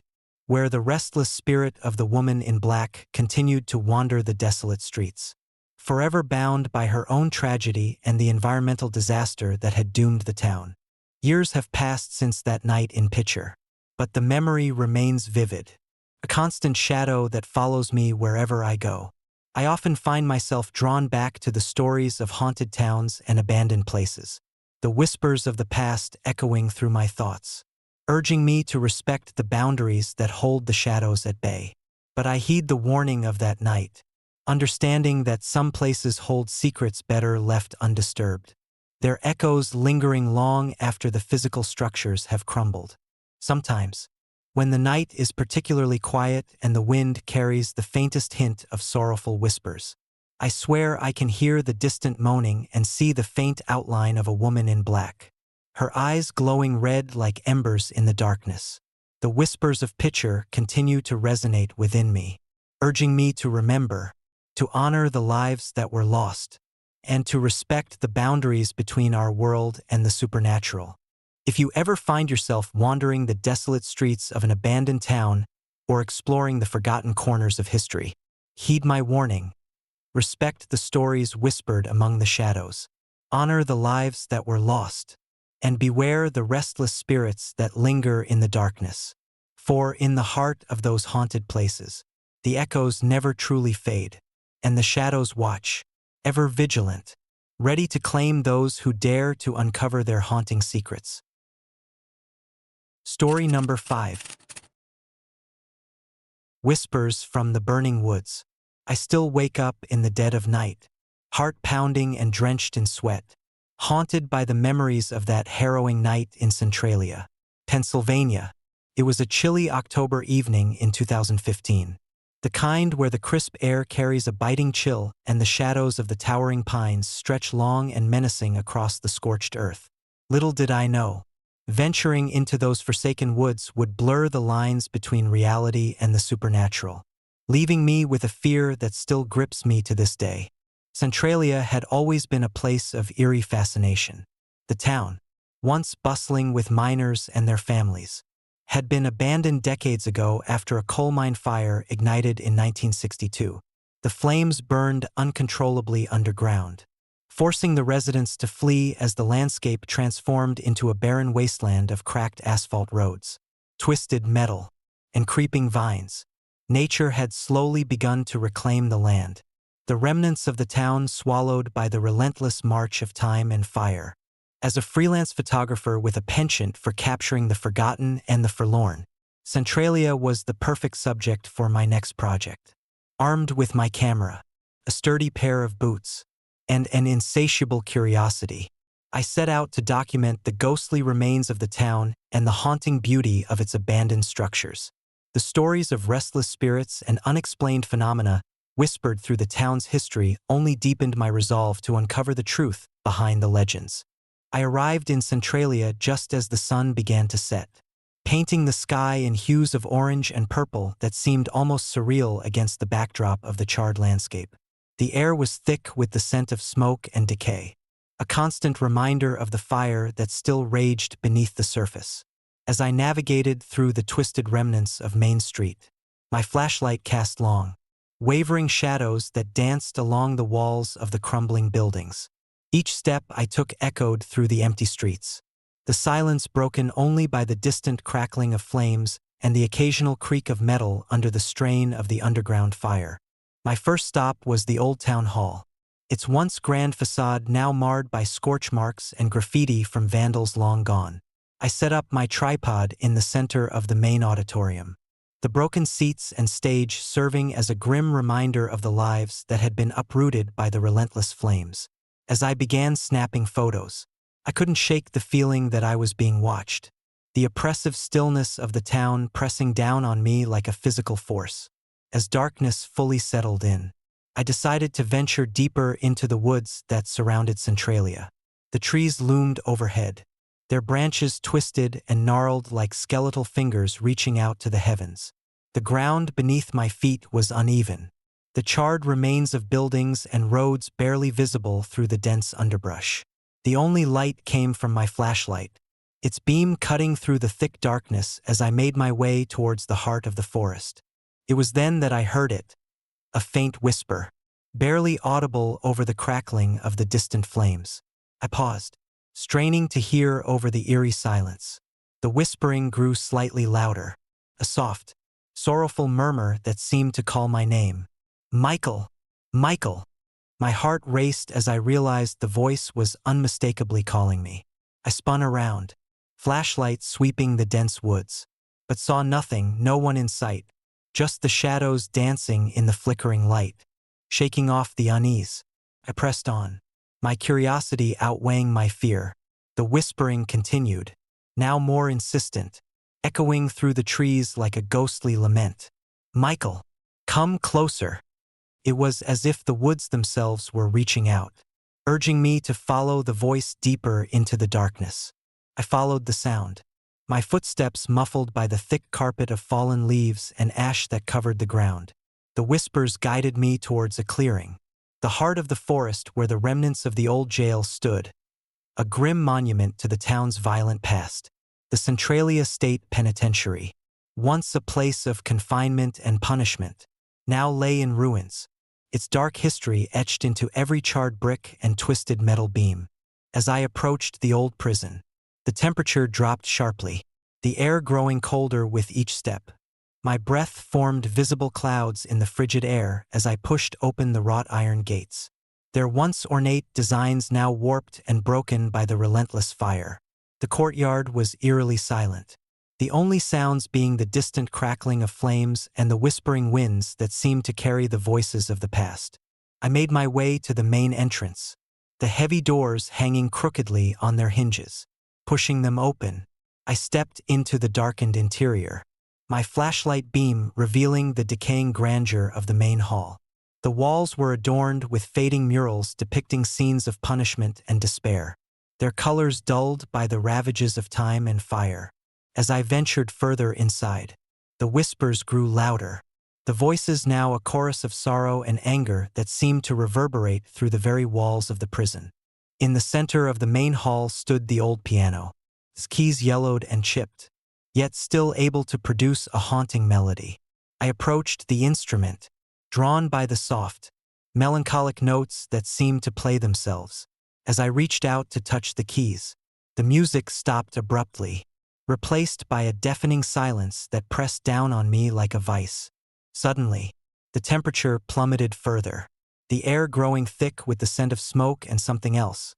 where the restless spirit of the woman in black continued to wander the desolate streets, forever bound by her own tragedy and the environmental disaster that had doomed the town. Years have passed since that night in Pitcher, but the memory remains vivid, a constant shadow that follows me wherever I go. I often find myself drawn back to the stories of haunted towns and abandoned places, the whispers of the past echoing through my thoughts, urging me to respect the boundaries that hold the shadows at bay. But I heed the warning of that night, understanding that some places hold secrets better left undisturbed, their echoes lingering long after the physical structures have crumbled. Sometimes, when the night is particularly quiet and the wind carries the faintest hint of sorrowful whispers, I swear I can hear the distant moaning and see the faint outline of a woman in black, her eyes glowing red like embers in the darkness. The whispers of Pitcher continue to resonate within me, urging me to remember, to honor the lives that were lost, and to respect the boundaries between our world and the supernatural. If you ever find yourself wandering the desolate streets of an abandoned town or exploring the forgotten corners of history, heed my warning. Respect the stories whispered among the shadows. Honor the lives that were lost, and beware the restless spirits that linger in the darkness. For in the heart of those haunted places, the echoes never truly fade, and the shadows watch, ever vigilant, ready to claim those who dare to uncover their haunting secrets. Story number 5. Whispers from the Burning Woods. I still wake up in the dead of night, heart pounding and drenched in sweat, haunted by the memories of that harrowing night in Centralia, Pennsylvania. It was a chilly October evening in 2015. The kind where the crisp air carries a biting chill and the shadows of the towering pines stretch long and menacing across the scorched earth. Little did I know, venturing into those forsaken woods would blur the lines between reality and the supernatural, leaving me with a fear that still grips me to this day. Centralia had always been a place of eerie fascination. The town, once bustling with miners and their families, had been abandoned decades ago after a coal mine fire ignited in 1962. The flames burned uncontrollably underground, forcing the residents to flee as the landscape transformed into a barren wasteland of cracked asphalt roads, twisted metal, and creeping vines. Nature had slowly begun to reclaim the land, the remnants of the town swallowed by the relentless march of time and fire. As a freelance photographer with a penchant for capturing the forgotten and the forlorn, Centralia was the perfect subject for my next project. Armed with my camera, a sturdy pair of boots, and an insatiable curiosity, I set out to document the ghostly remains of the town and the haunting beauty of its abandoned structures. The stories of restless spirits and unexplained phenomena whispered through the town's history only deepened my resolve to uncover the truth behind the legends. I arrived in Centralia just as the sun began to set, painting the sky in hues of orange and purple that seemed almost surreal against the backdrop of the charred landscape. The air was thick with the scent of smoke and decay, a constant reminder of the fire that still raged beneath the surface. As I navigated through the twisted remnants of Main Street, my flashlight cast long, wavering shadows that danced along the walls of the crumbling buildings. Each step I took echoed through the empty streets, the silence broken only by the distant crackling of flames and the occasional creak of metal under the strain of the underground fire. My first stop was the old town hall, its once grand facade now marred by scorch marks and graffiti from vandals long gone. I set up my tripod in the center of the main auditorium, the broken seats and stage serving as a grim reminder of the lives that had been uprooted by the relentless flames. As I began snapping photos, I couldn't shake the feeling that I was being watched, the oppressive stillness of the town pressing down on me like a physical force. As darkness fully settled in, I decided to venture deeper into the woods that surrounded Centralia. The trees loomed overhead, their branches twisted and gnarled like skeletal fingers reaching out to the heavens. The ground beneath my feet was uneven, the charred remains of buildings and roads barely visible through the dense underbrush. The only light came from my flashlight, its beam cutting through the thick darkness as I made my way towards the heart of the forest. It was then that I heard it, a faint whisper, barely audible over the crackling of the distant flames. I paused, straining to hear over the eerie silence. The whispering grew slightly louder, a soft, sorrowful murmur that seemed to call my name. Michael! Michael! My heart raced as I realized the voice was unmistakably calling me. I spun around, flashlight sweeping the dense woods, but saw nothing, no one in sight, just the shadows dancing in the flickering light. Shaking off the unease, I pressed on, my curiosity outweighing my fear. The whispering continued, now more insistent, echoing through the trees like a ghostly lament. Michael, come closer. It was as if the woods themselves were reaching out, urging me to follow the voice deeper into the darkness. I followed the sound, my footsteps muffled by the thick carpet of fallen leaves and ash that covered the ground. The whispers guided me towards a clearing, the heart of the forest where the remnants of the old jail stood, a grim monument to the town's violent past. The Centralia State Penitentiary, once a place of confinement and punishment, now lay in ruins, its dark history etched into every charred brick and twisted metal beam. As I approached the old prison, the temperature dropped sharply, the air growing colder with each step. My breath formed visible clouds in the frigid air as I pushed open the wrought iron gates, their once ornate designs now warped and broken by the relentless fire. The courtyard was eerily silent, the only sounds being the distant crackling of flames and the whispering winds that seemed to carry the voices of the past. I made my way to the main entrance, the heavy doors hanging crookedly on their hinges. Pushing them open, I stepped into the darkened interior, my flashlight beam revealing the decaying grandeur of the main hall. The walls were adorned with fading murals depicting scenes of punishment and despair, their colors dulled by the ravages of time and fire. As I ventured further inside, the whispers grew louder, the voices now a chorus of sorrow and anger that seemed to reverberate through the very walls of the prison. In the center of the main hall stood the old piano, its keys yellowed and chipped, yet still able to produce a haunting melody. I approached the instrument, drawn by the soft, melancholic notes that seemed to play themselves. As I reached out to touch the keys, the music stopped abruptly, replaced by a deafening silence that pressed down on me like a vice. Suddenly, the temperature plummeted further, the air growing thick with the scent of smoke and something else,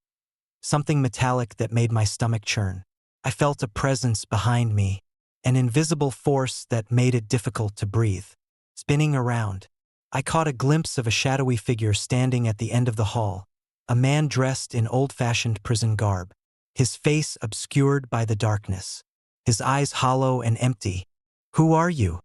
something metallic that made my stomach churn. I felt a presence behind me, an invisible force that made it difficult to breathe. Spinning around, I caught a glimpse of a shadowy figure standing at the end of the hall, a man dressed in old-fashioned prison garb, his face obscured by the darkness, his eyes hollow and empty. "Who are you?"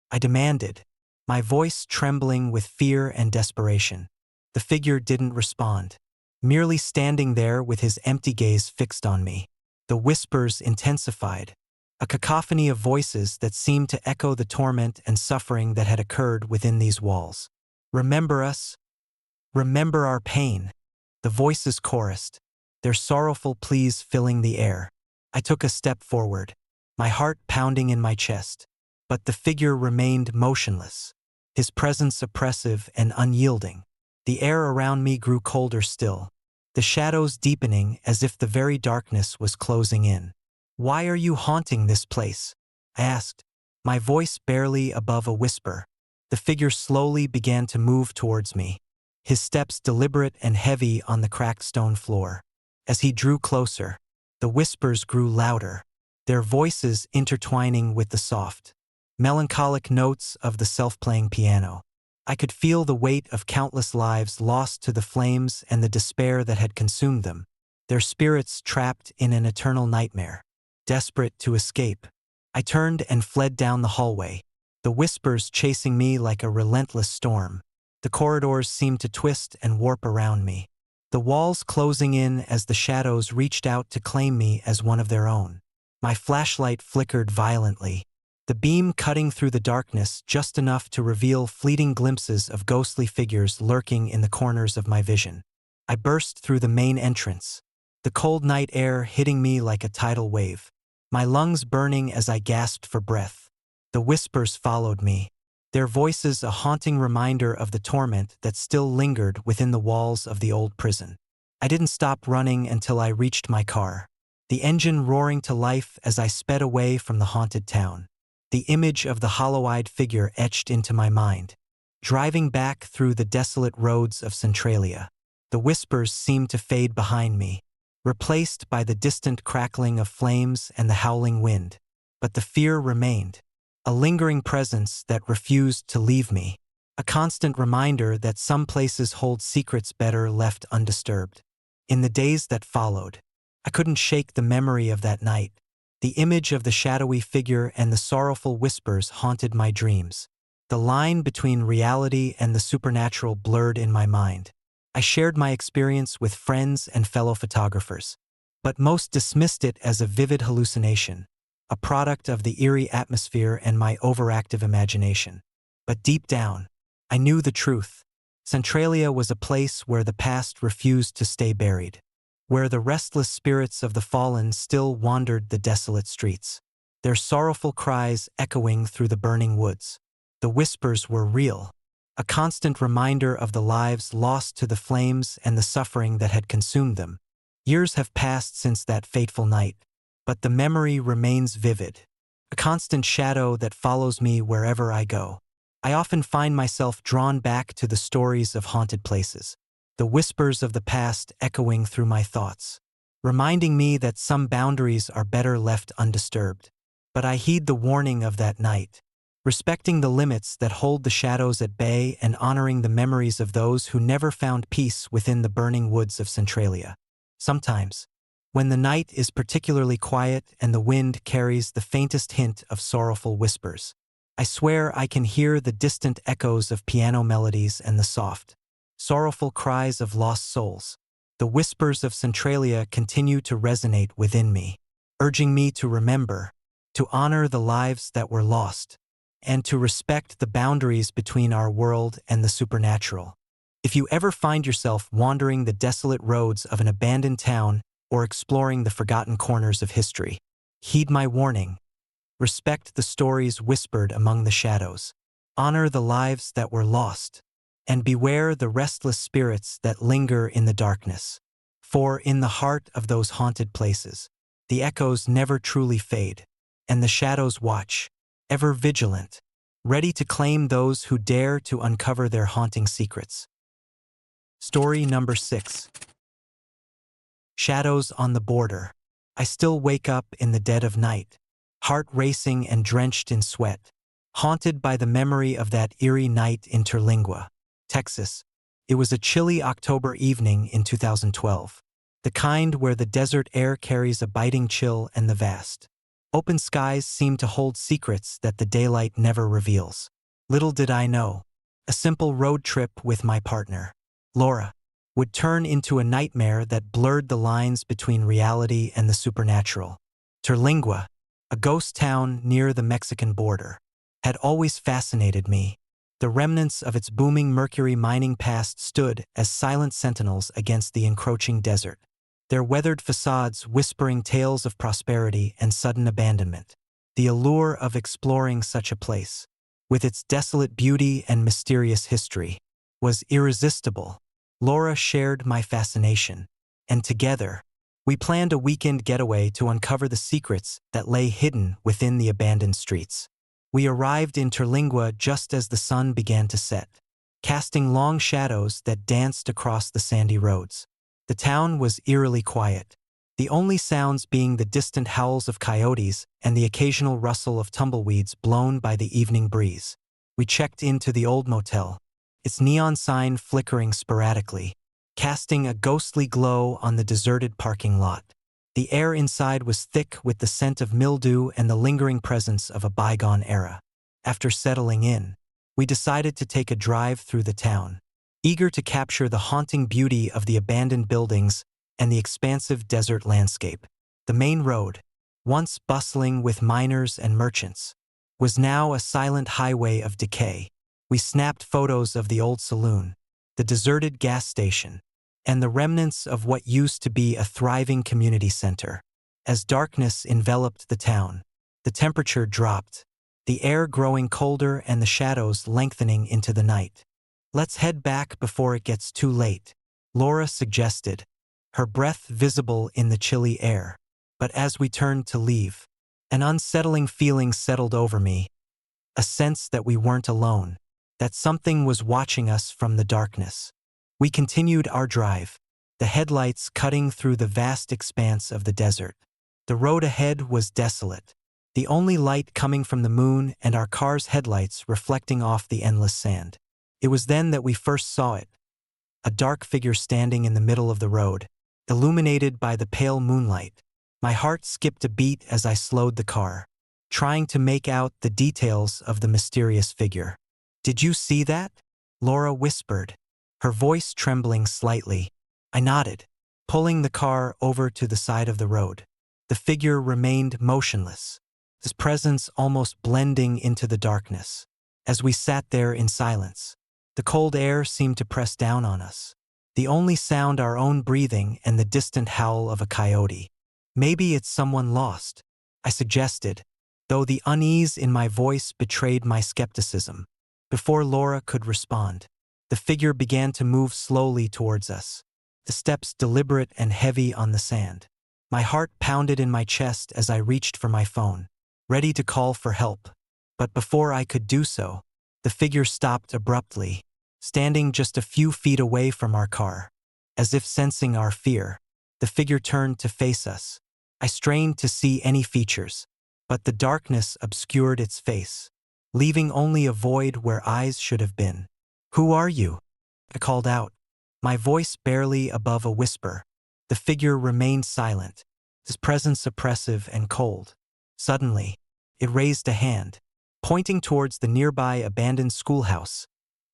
I demanded, my voice trembling with fear and desperation. The figure didn't respond, merely standing there with his empty gaze fixed on me. The whispers intensified, a cacophony of voices that seemed to echo the torment and suffering that had occurred within these walls. "Remember us? Remember our pain. The voices chorused, their sorrowful pleas filling the air. I took a step forward, my heart pounding in my chest. But the figure remained motionless, his presence oppressive and unyielding. The air around me grew colder still, the shadows deepening as if the very darkness was closing in. "Why are you haunting this place?" I asked, my voice barely above a whisper. The figure slowly began to move towards me, his steps deliberate and heavy on the cracked stone floor. As he drew closer, the whispers grew louder, their voices intertwining with the soft, melancholic notes of the self-playing piano. I could feel the weight of countless lives lost to the flames and the despair that had consumed them, their spirits trapped in an eternal nightmare, desperate to escape. I turned and fled down the hallway, the whispers chasing me like a relentless storm. The corridors seemed to twist and warp around me, the walls closing in as the shadows reached out to claim me as one of their own. My flashlight flickered violently, the beam cutting through the darkness just enough to reveal fleeting glimpses of ghostly figures lurking in the corners of my vision. I burst through the main entrance, the cold night air hitting me like a tidal wave, my lungs burning as I gasped for breath. The whispers followed me, their voices a haunting reminder of the torment that still lingered within the walls of the old prison. I didn't stop running until I reached my car, the engine roaring to life as I sped away from the haunted town. The image of the hollow-eyed figure etched into my mind, driving back through the desolate roads of Centralia. The whispers seemed to fade behind me, replaced by the distant crackling of flames and the howling wind. But the fear remained, a lingering presence that refused to leave me, a constant reminder that some places hold secrets better left undisturbed. In the days that followed, I couldn't shake the memory of that night. The image of the shadowy figure and the sorrowful whispers haunted my dreams. The line between reality and the supernatural blurred in my mind. I shared my experience with friends and fellow photographers, but most dismissed it as a vivid hallucination, a product of the eerie atmosphere and my overactive imagination. But deep down, I knew the truth. Centralia was a place where the past refused to stay buried, where the restless spirits of the fallen still wandered the desolate streets, their sorrowful cries echoing through the burning woods. The whispers were real, a constant reminder of the lives lost to the flames and the suffering that had consumed them. Years have passed since that fateful night, but the memory remains vivid, a constant shadow that follows me wherever I go. I often find myself drawn back to the stories of haunted places, the whispers of the past echoing through my thoughts, reminding me that some boundaries are better left undisturbed. But I heed the warning of that night, respecting the limits that hold the shadows at bay and honoring the memories of those who never found peace within the burning woods of Centralia. Sometimes, when the night is particularly quiet and the wind carries the faintest hint of sorrowful whispers, I swear I can hear the distant echoes of piano melodies and the soft, sorrowful cries of lost souls. The whispers of Centralia continue to resonate within me, urging me to remember, to honor the lives that were lost, and to respect the boundaries between our world and the supernatural. If you ever find yourself wandering the desolate roads of an abandoned town or exploring the forgotten corners of history, heed my warning. Respect the stories whispered among the shadows. Honor the lives that were lost, and beware the restless spirits that linger in the darkness. For in the heart of those haunted places, the echoes never truly fade, and the shadows watch, ever vigilant, ready to claim those who dare to uncover their haunting secrets. Story number 6. Shadows on the border. I still wake up in the dead of night, heart racing and drenched in sweat, haunted by the memory of that eerie night in Terlingua, Texas. It was a chilly October evening in 2012, the kind where the desert air carries a biting chill and the vast, open skies seem to hold secrets that the daylight never reveals. Little did I know, a simple road trip with my partner, Laura, would turn into a nightmare that blurred the lines between reality and the supernatural. Terlingua, a ghost town near the Mexican border, had always fascinated me. The remnants of its booming mercury mining past stood as silent sentinels against the encroaching desert, their weathered facades whispering tales of prosperity and sudden abandonment. The allure of exploring such a place, with its desolate beauty and mysterious history, was irresistible. Laura shared my fascination, and together, we planned a weekend getaway to uncover the secrets that lay hidden within the abandoned streets. We arrived in Terlingua just as the sun began to set, casting long shadows that danced across the sandy roads. The town was eerily quiet, the only sounds being the distant howls of coyotes and the occasional rustle of tumbleweeds blown by the evening breeze. We checked into the old motel, its neon sign flickering sporadically, casting a ghostly glow on the deserted parking lot. The air inside was thick with the scent of mildew and the lingering presence of a bygone era. After settling in, we decided to take a drive through the town, eager to capture the haunting beauty of the abandoned buildings and the expansive desert landscape. The main road, once bustling with miners and merchants, was now a silent highway of decay. We snapped photos of the old saloon, the deserted gas station, and the remnants of what used to be a thriving community center. As darkness enveloped the town, the temperature dropped, the air growing colder and the shadows lengthening into the night. "Let's head back before it gets too late," Laura suggested, her breath visible in the chilly air. But as we turned to leave, an unsettling feeling settled over me, a sense that we weren't alone, that something was watching us from the darkness. We continued our drive, the headlights cutting through the vast expanse of the desert. The road ahead was desolate, the only light coming from the moon and our car's headlights reflecting off the endless sand. It was then that we first saw it, a dark figure standing in the middle of the road, illuminated by the pale moonlight. My heart skipped a beat as I slowed the car, trying to make out the details of the mysterious figure. "Did you see that?" Laura whispered, her voice trembling slightly. I nodded, pulling the car over to the side of the road. The figure remained motionless, his presence almost blending into the darkness. As we sat there in silence, the cold air seemed to press down on us, the only sound our own breathing and the distant howl of a coyote. "Maybe it's someone lost," I suggested, though the unease in my voice betrayed my skepticism. Before Laura could respond, the figure began to move slowly towards us, the steps deliberate and heavy on the sand. My heart pounded in my chest as I reached for my phone, ready to call for help. But before I could do so, the figure stopped abruptly, standing just a few feet away from our car. As if sensing our fear, the figure turned to face us. I strained to see any features, but the darkness obscured its face, leaving only a void where eyes should have been. "Who are you?" I called out, my voice barely above a whisper. The figure remained silent, his presence oppressive and cold. Suddenly, it raised a hand, pointing towards the nearby abandoned schoolhouse,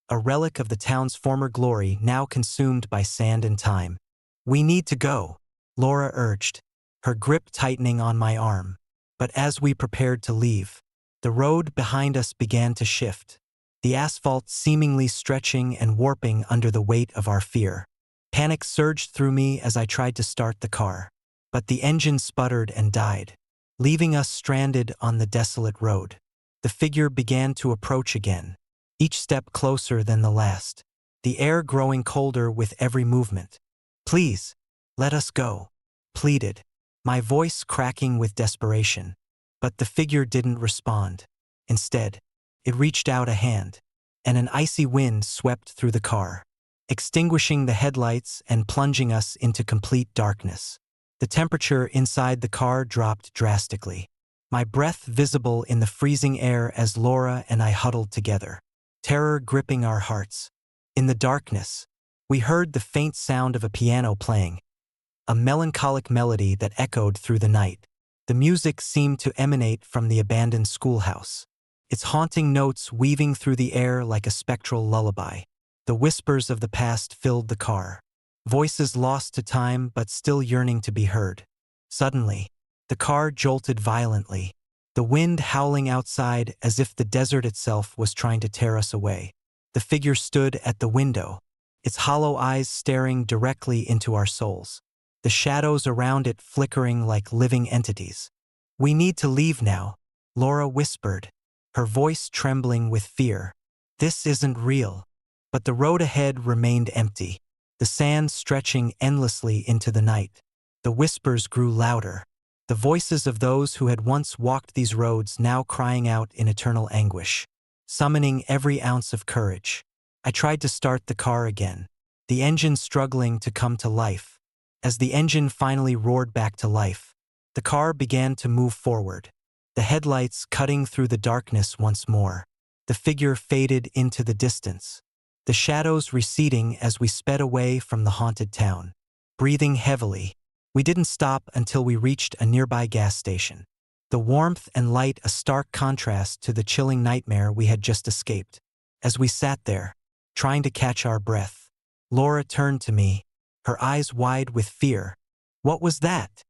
a relic of the town's former glory now consumed by sand and time. "We need to go," Laura urged, her grip tightening on my arm. But as we prepared to leave, the road behind us began to shift, the asphalt seemingly stretching and warping under the weight of our fear. Panic surged through me as I tried to start the car, but the engine sputtered and died, leaving us stranded on the desolate road. The figure began to approach again, each step closer than the last, the air growing colder with every movement. "Please, let us go," pleaded, my voice cracking with desperation. But the figure didn't respond. Instead, it reached out a hand, and an icy wind swept through the car, extinguishing the headlights and plunging us into complete darkness. The temperature inside the car dropped drastically, my breath visible in the freezing air as Laura and I huddled together, terror gripping our hearts. In the darkness, we heard the faint sound of a piano playing, a melancholic melody that echoed through the night. The music seemed to emanate from the abandoned schoolhouse, its haunting notes weaving through the air like a spectral lullaby. The whispers of the past filled the car, voices lost to time but still yearning to be heard. Suddenly, the car jolted violently, the wind howling outside as if the desert itself was trying to tear us away. The figure stood at the window, its hollow eyes staring directly into our souls, the shadows around it flickering like living entities. "We need to leave now," Laura whispered, her voice trembling with fear. "This isn't real." But the road ahead remained empty, the sand stretching endlessly into the night. The whispers grew louder, the voices of those who had once walked these roads now crying out in eternal anguish, summoning every ounce of courage. I tried to start the car again, the engine struggling to come to life. As the engine finally roared back to life, the car began to move forward, the headlights cutting through the darkness once more. The figure faded into the distance, the shadows receding as we sped away from the haunted town. Breathing heavily, we didn't stop until we reached a nearby gas station, the warmth and light a stark contrast to the chilling nightmare we had just escaped. As we sat there, trying to catch our breath, Laura turned to me, her eyes wide with fear. "What was that?"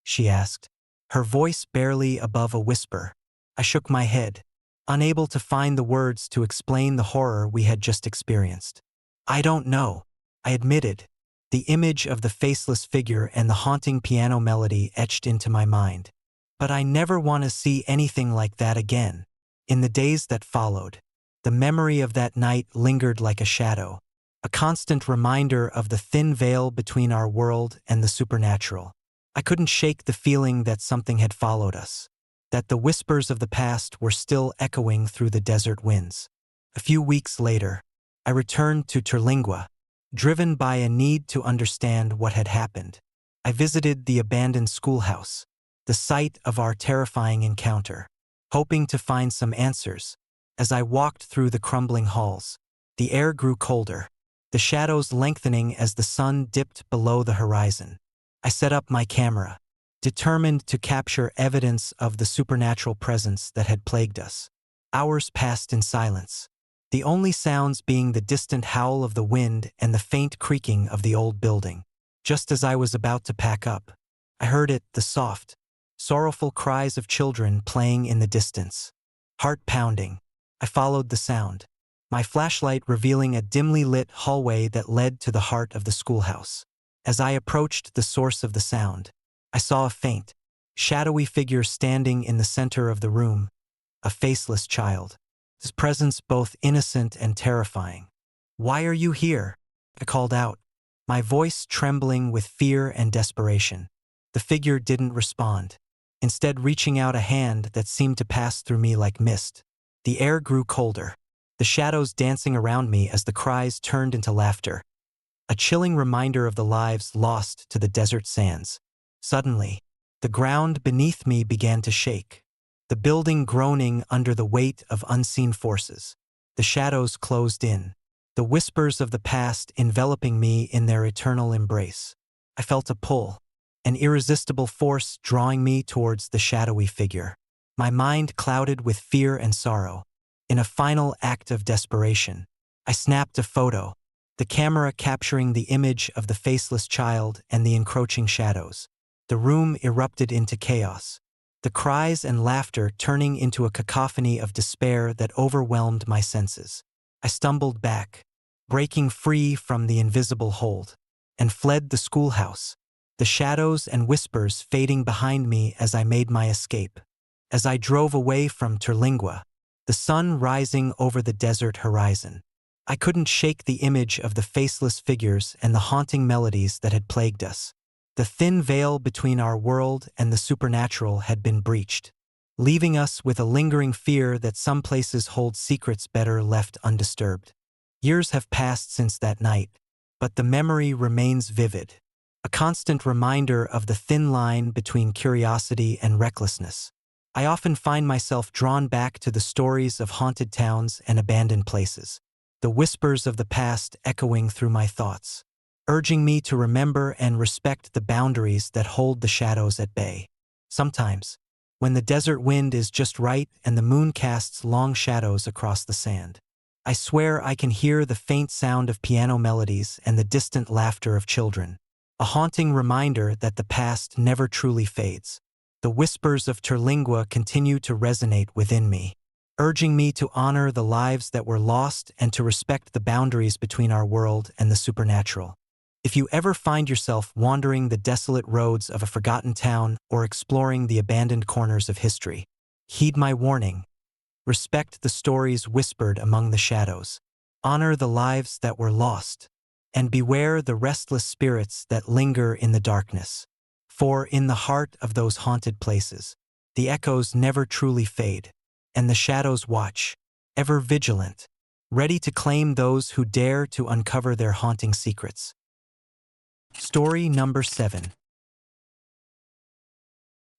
she asked, her voice barely above a whisper. I shook my head, unable to find the words to explain the horror we had just experienced. "I don't know," I admitted, the image of the faceless figure and the haunting piano melody etched into my mind. "But I never want to see anything like that again." In the days that followed, the memory of that night lingered like a shadow, a constant reminder of the thin veil between our world and the supernatural. I couldn't shake the feeling that something had followed us, that the whispers of the past were still echoing through the desert winds. A few weeks later, I returned to Terlingua, driven by a need to understand what had happened. I visited the abandoned schoolhouse, the site of our terrifying encounter, hoping to find some answers. As I walked through the crumbling halls, the air grew colder, the shadows lengthening as the sun dipped below the horizon. I set up my camera, determined to capture evidence of the supernatural presence that had plagued us. Hours passed in silence, the only sounds being the distant howl of the wind and the faint creaking of the old building. Just as I was about to pack up, I heard it, the soft, sorrowful cries of children playing in the distance. Heart pounding, I followed the sound, my flashlight revealing a dimly lit hallway that led to the heart of the schoolhouse. As I approached the source of the sound, I saw a faint, shadowy figure standing in the center of the room, a faceless child, his presence both innocent and terrifying. "Why are you here?" I called out, my voice trembling with fear and desperation. The figure didn't respond, instead reaching out a hand that seemed to pass through me like mist. The air grew colder, the shadows dancing around me as the cries turned into laughter, a chilling reminder of the lives lost to the desert sands. Suddenly, the ground beneath me began to shake, the building groaning under the weight of unseen forces. The shadows closed in, the whispers of the past enveloping me in their eternal embrace. I felt a pull, an irresistible force drawing me towards the shadowy figure. My mind clouded with fear and sorrow. In a final act of desperation, I snapped a photo, the camera capturing the image of the faceless child and the encroaching shadows. The room erupted into chaos, the cries and laughter turning into a cacophony of despair that overwhelmed my senses. I stumbled back, breaking free from the invisible hold, and fled the schoolhouse, the shadows and whispers fading behind me as I made my escape. As I drove away from Terlingua, the sun rising over the desert horizon, I couldn't shake the image of the faceless figures and the haunting melodies that had plagued us. The thin veil between our world and the supernatural had been breached, leaving us with a lingering fear that some places hold secrets better left undisturbed. Years have passed since that night, but the memory remains vivid, a constant reminder of the thin line between curiosity and recklessness. I often find myself drawn back to the stories of haunted towns and abandoned places, the whispers of the past echoing through my thoughts, urging me to remember and respect the boundaries that hold the shadows at bay. Sometimes, when the desert wind is just right and the moon casts long shadows across the sand, I swear I can hear the faint sound of piano melodies and the distant laughter of children, a haunting reminder that the past never truly fades. The whispers of Terlingua continue to resonate within me, urging me to honor the lives that were lost and to respect the boundaries between our world and the supernatural. If you ever find yourself wandering the desolate roads of a forgotten town or exploring the abandoned corners of history, heed my warning. Respect the stories whispered among the shadows. Honor the lives that were lost. And beware the restless spirits that linger in the darkness. For in the heart of those haunted places, the echoes never truly fade, and the shadows watch, ever vigilant, ready to claim those who dare to uncover their haunting secrets. Story number 7.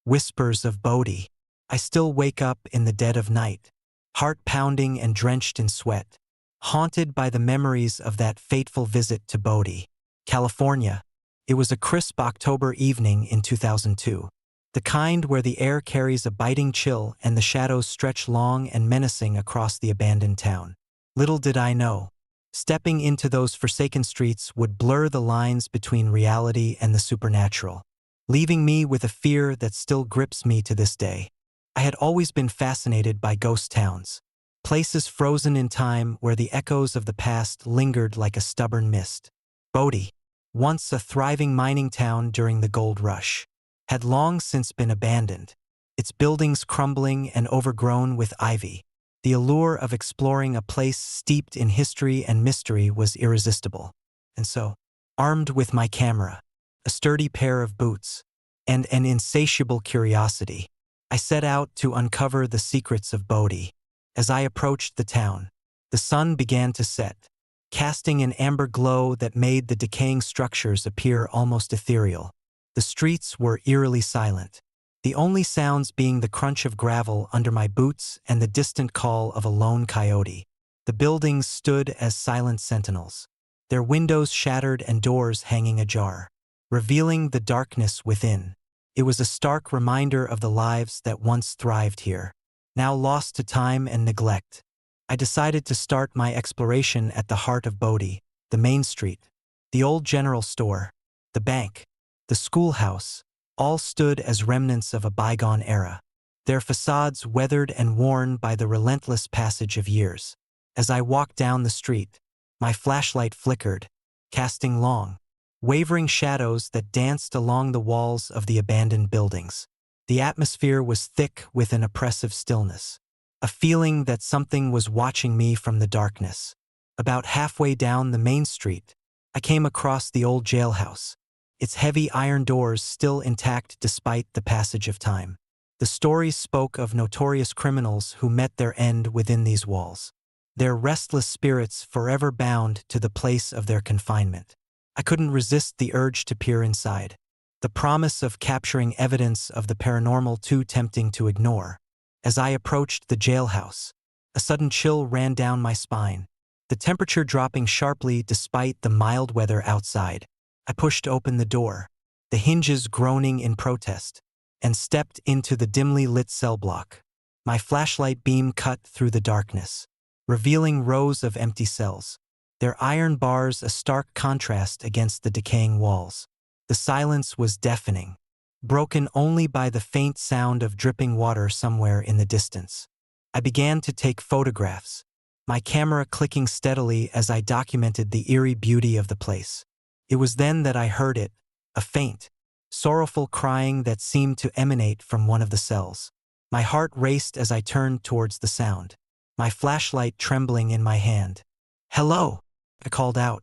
Whispers of Bodhi. I still wake up in the dead of night, heart pounding and drenched in sweat, haunted by the memories of that fateful visit to Bodhi, California. It was a crisp October evening in 2002, the kind where the air carries a biting chill and the shadows stretch long and menacing across the abandoned town. Little did I know, stepping into those forsaken streets would blur the lines between reality and the supernatural, leaving me with a fear that still grips me to this day. I had always been fascinated by ghost towns, places frozen in time where the echoes of the past lingered like a stubborn mist. Bodhi, once a thriving mining town during the gold rush, had long since been abandoned, its buildings crumbling and overgrown with ivy. The allure of exploring a place steeped in history and mystery was irresistible. And so, armed with my camera, a sturdy pair of boots, and an insatiable curiosity, I set out to uncover the secrets of Bodhi. As I approached the town, the sun began to set, casting an amber glow that made the decaying structures appear almost ethereal. The streets were eerily silent, the only sounds being the crunch of gravel under my boots and the distant call of a lone coyote. The buildings stood as silent sentinels, their windows shattered and doors hanging ajar, revealing the darkness within. It was a stark reminder of the lives that once thrived here, now lost to time and neglect. I decided to start my exploration at the heart of Bodhi, the main street, the old general store, the bank, the schoolhouse, all stood as remnants of a bygone era, their facades weathered and worn by the relentless passage of years. As I walked down the street, my flashlight flickered, casting long, wavering shadows that danced along the walls of the abandoned buildings. The atmosphere was thick with an oppressive stillness, a feeling that something was watching me from the darkness. About halfway down the main street, I came across the old jailhouse, its heavy iron doors still intact despite the passage of time. The stories spoke of notorious criminals who met their end within these walls, their restless spirits forever bound to the place of their confinement. I couldn't resist the urge to peer inside, the promise of capturing evidence of the paranormal too tempting to ignore. As I approached the jailhouse, a sudden chill ran down my spine, the temperature dropping sharply despite the mild weather outside. I pushed open the door, the hinges groaning in protest, and stepped into the dimly lit cell block. My flashlight beam cut through the darkness, revealing rows of empty cells, their iron bars a stark contrast against the decaying walls. The silence was deafening, broken only by the faint sound of dripping water somewhere in the distance. I began to take photographs, my camera clicking steadily as I documented the eerie beauty of the place. It was then that I heard it, a faint, sorrowful crying that seemed to emanate from one of the cells. My heart raced as I turned towards the sound, my flashlight trembling in my hand. "Hello," I called out,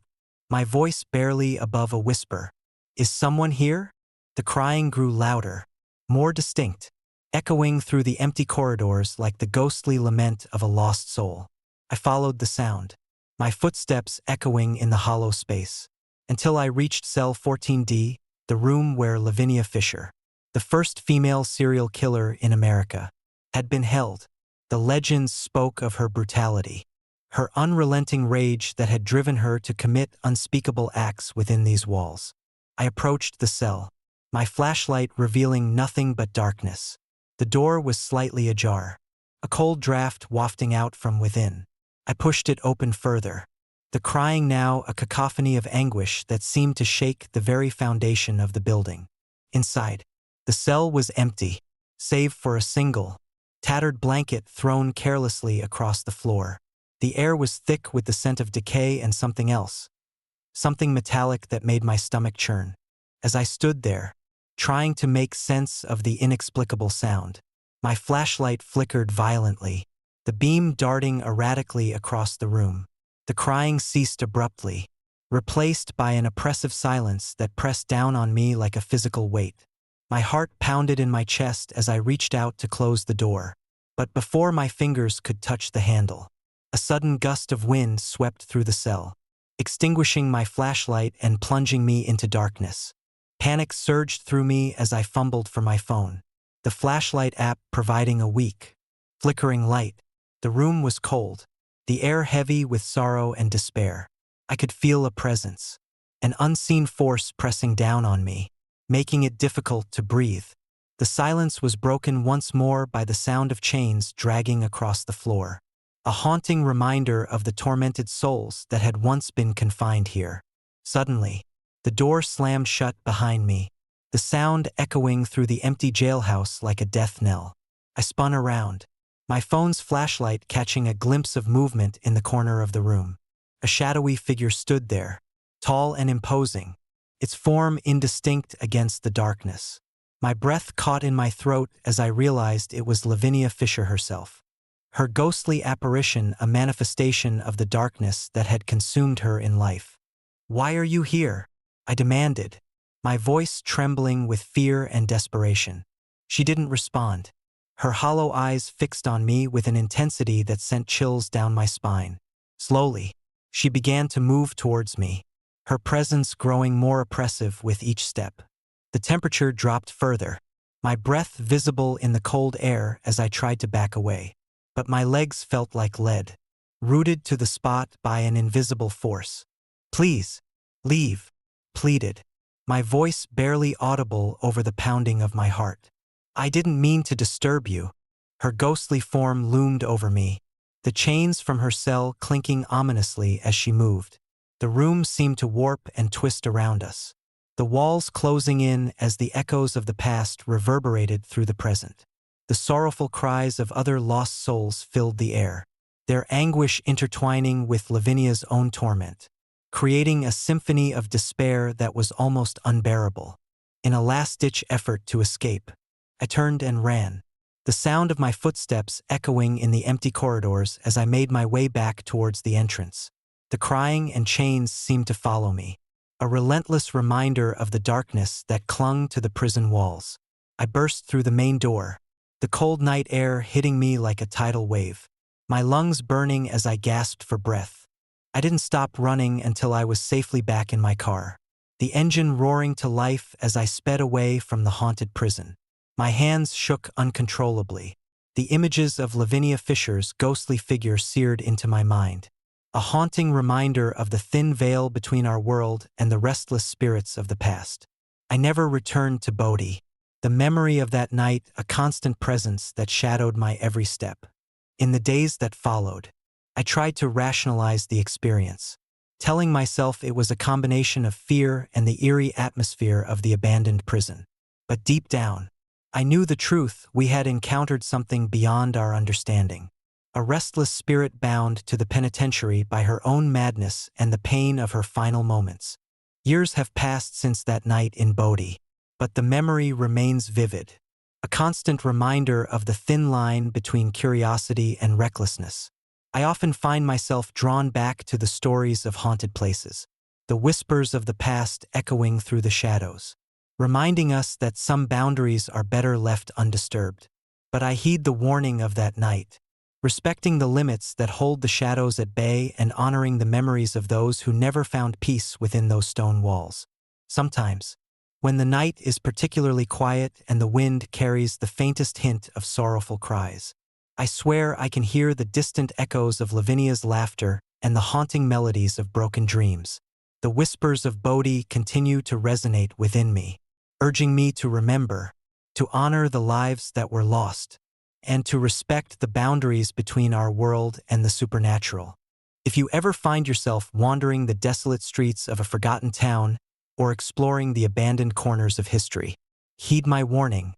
my voice barely above a whisper. "Is someone here?" The crying grew louder, more distinct, echoing through the empty corridors like the ghostly lament of a lost soul. I followed the sound, my footsteps echoing in the hollow space, until I reached cell 14D, the room where Lavinia Fisher, the first female serial killer in America, had been held. The legends spoke of her brutality, her unrelenting rage that had driven her to commit unspeakable acts within these walls. I approached the cell, my flashlight revealing nothing but darkness. The door was slightly ajar, a cold draft wafting out from within. I pushed it open further, the crying now a cacophony of anguish that seemed to shake the very foundation of the building. Inside, the cell was empty, save for a single, tattered blanket thrown carelessly across the floor. The air was thick with the scent of decay and something else, something metallic that made my stomach churn. As I stood there, trying to make sense of the inexplicable sound, my flashlight flickered violently, the beam darting erratically across the room. The crying ceased abruptly, replaced by an oppressive silence that pressed down on me like a physical weight. My heart pounded in my chest as I reached out to close the door, but before my fingers could touch the handle, a sudden gust of wind swept through the cell, extinguishing my flashlight and plunging me into darkness. Panic surged through me as I fumbled for my phone, the flashlight app providing a weak, flickering light. The room was cold, the air heavy with sorrow and despair. I could feel a presence, an unseen force pressing down on me, making it difficult to breathe. The silence was broken once more by the sound of chains dragging across the floor, a haunting reminder of the tormented souls that had once been confined here. Suddenly, the door slammed shut behind me, the sound echoing through the empty jailhouse like a death knell. I spun around, my phone's flashlight catching a glimpse of movement in the corner of the room. A shadowy figure stood there, tall and imposing, its form indistinct against the darkness. My breath caught in my throat as I realized it was Lavinia Fisher herself, her ghostly apparition a manifestation of the darkness that had consumed her in life. "Why are you here?" I demanded, my voice trembling with fear and desperation. She didn't respond, her hollow eyes fixed on me with an intensity that sent chills down my spine. Slowly, she began to move towards me, her presence growing more oppressive with each step. The temperature dropped further, my breath visible in the cold air as I tried to back away. But my legs felt like lead, rooted to the spot by an invisible force. "Please, leave," pleaded, my voice barely audible over the pounding of my heart. "I didn't mean to disturb you." Her ghostly form loomed over me, the chains from her cell clinking ominously as she moved. The room seemed to warp and twist around us, the walls closing in as the echoes of the past reverberated through the present. The sorrowful cries of other lost souls filled the air, their anguish intertwining with Lavinia's own torment, creating a symphony of despair that was almost unbearable. In a last-ditch effort to escape, I turned and ran, the sound of my footsteps echoing in the empty corridors as I made my way back towards the entrance. The crying and chains seemed to follow me, a relentless reminder of the darkness that clung to the prison walls. I burst through the main door, the cold night air hitting me like a tidal wave, my lungs burning as I gasped for breath. I didn't stop running until I was safely back in my car, the engine roaring to life as I sped away from the haunted prison. My hands shook uncontrollably, the images of Lavinia Fisher's ghostly figure seared into my mind, a haunting reminder of the thin veil between our world and the restless spirits of the past. I never returned to Bodhi, the memory of that night a constant presence that shadowed my every step. In the days that followed, I tried to rationalize the experience, telling myself it was a combination of fear and the eerie atmosphere of the abandoned prison. But deep down, I knew the truth: we had encountered something beyond our understanding. A restless spirit bound to the penitentiary by her own madness and the pain of her final moments. Years have passed since that night in Bodhi, but the memory remains vivid, a constant reminder of the thin line between curiosity and recklessness. I often find myself drawn back to the stories of haunted places, the whispers of the past echoing through the shadows, reminding us that some boundaries are better left undisturbed. But I heed the warning of that night, respecting the limits that hold the shadows at bay and honoring the memories of those who never found peace within those stone walls. Sometimes, when the night is particularly quiet and the wind carries the faintest hint of sorrowful cries, I swear I can hear the distant echoes of Lavinia's laughter and the haunting melodies of broken dreams. The whispers of Bodhi continue to resonate within me, urging me to remember, to honor the lives that were lost, and to respect the boundaries between our world and the supernatural. If you ever find yourself wandering the desolate streets of a forgotten town or exploring the abandoned corners of history, heed my warning.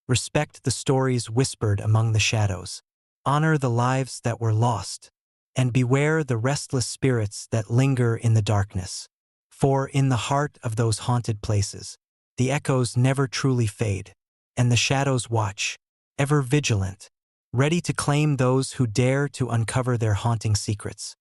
Respect the stories whispered among the shadows. Honor the lives that were lost. And beware the restless spirits that linger in the darkness. For in the heart of those haunted places, the echoes never truly fade, and the shadows watch, ever vigilant, ready to claim those who dare to uncover their haunting secrets.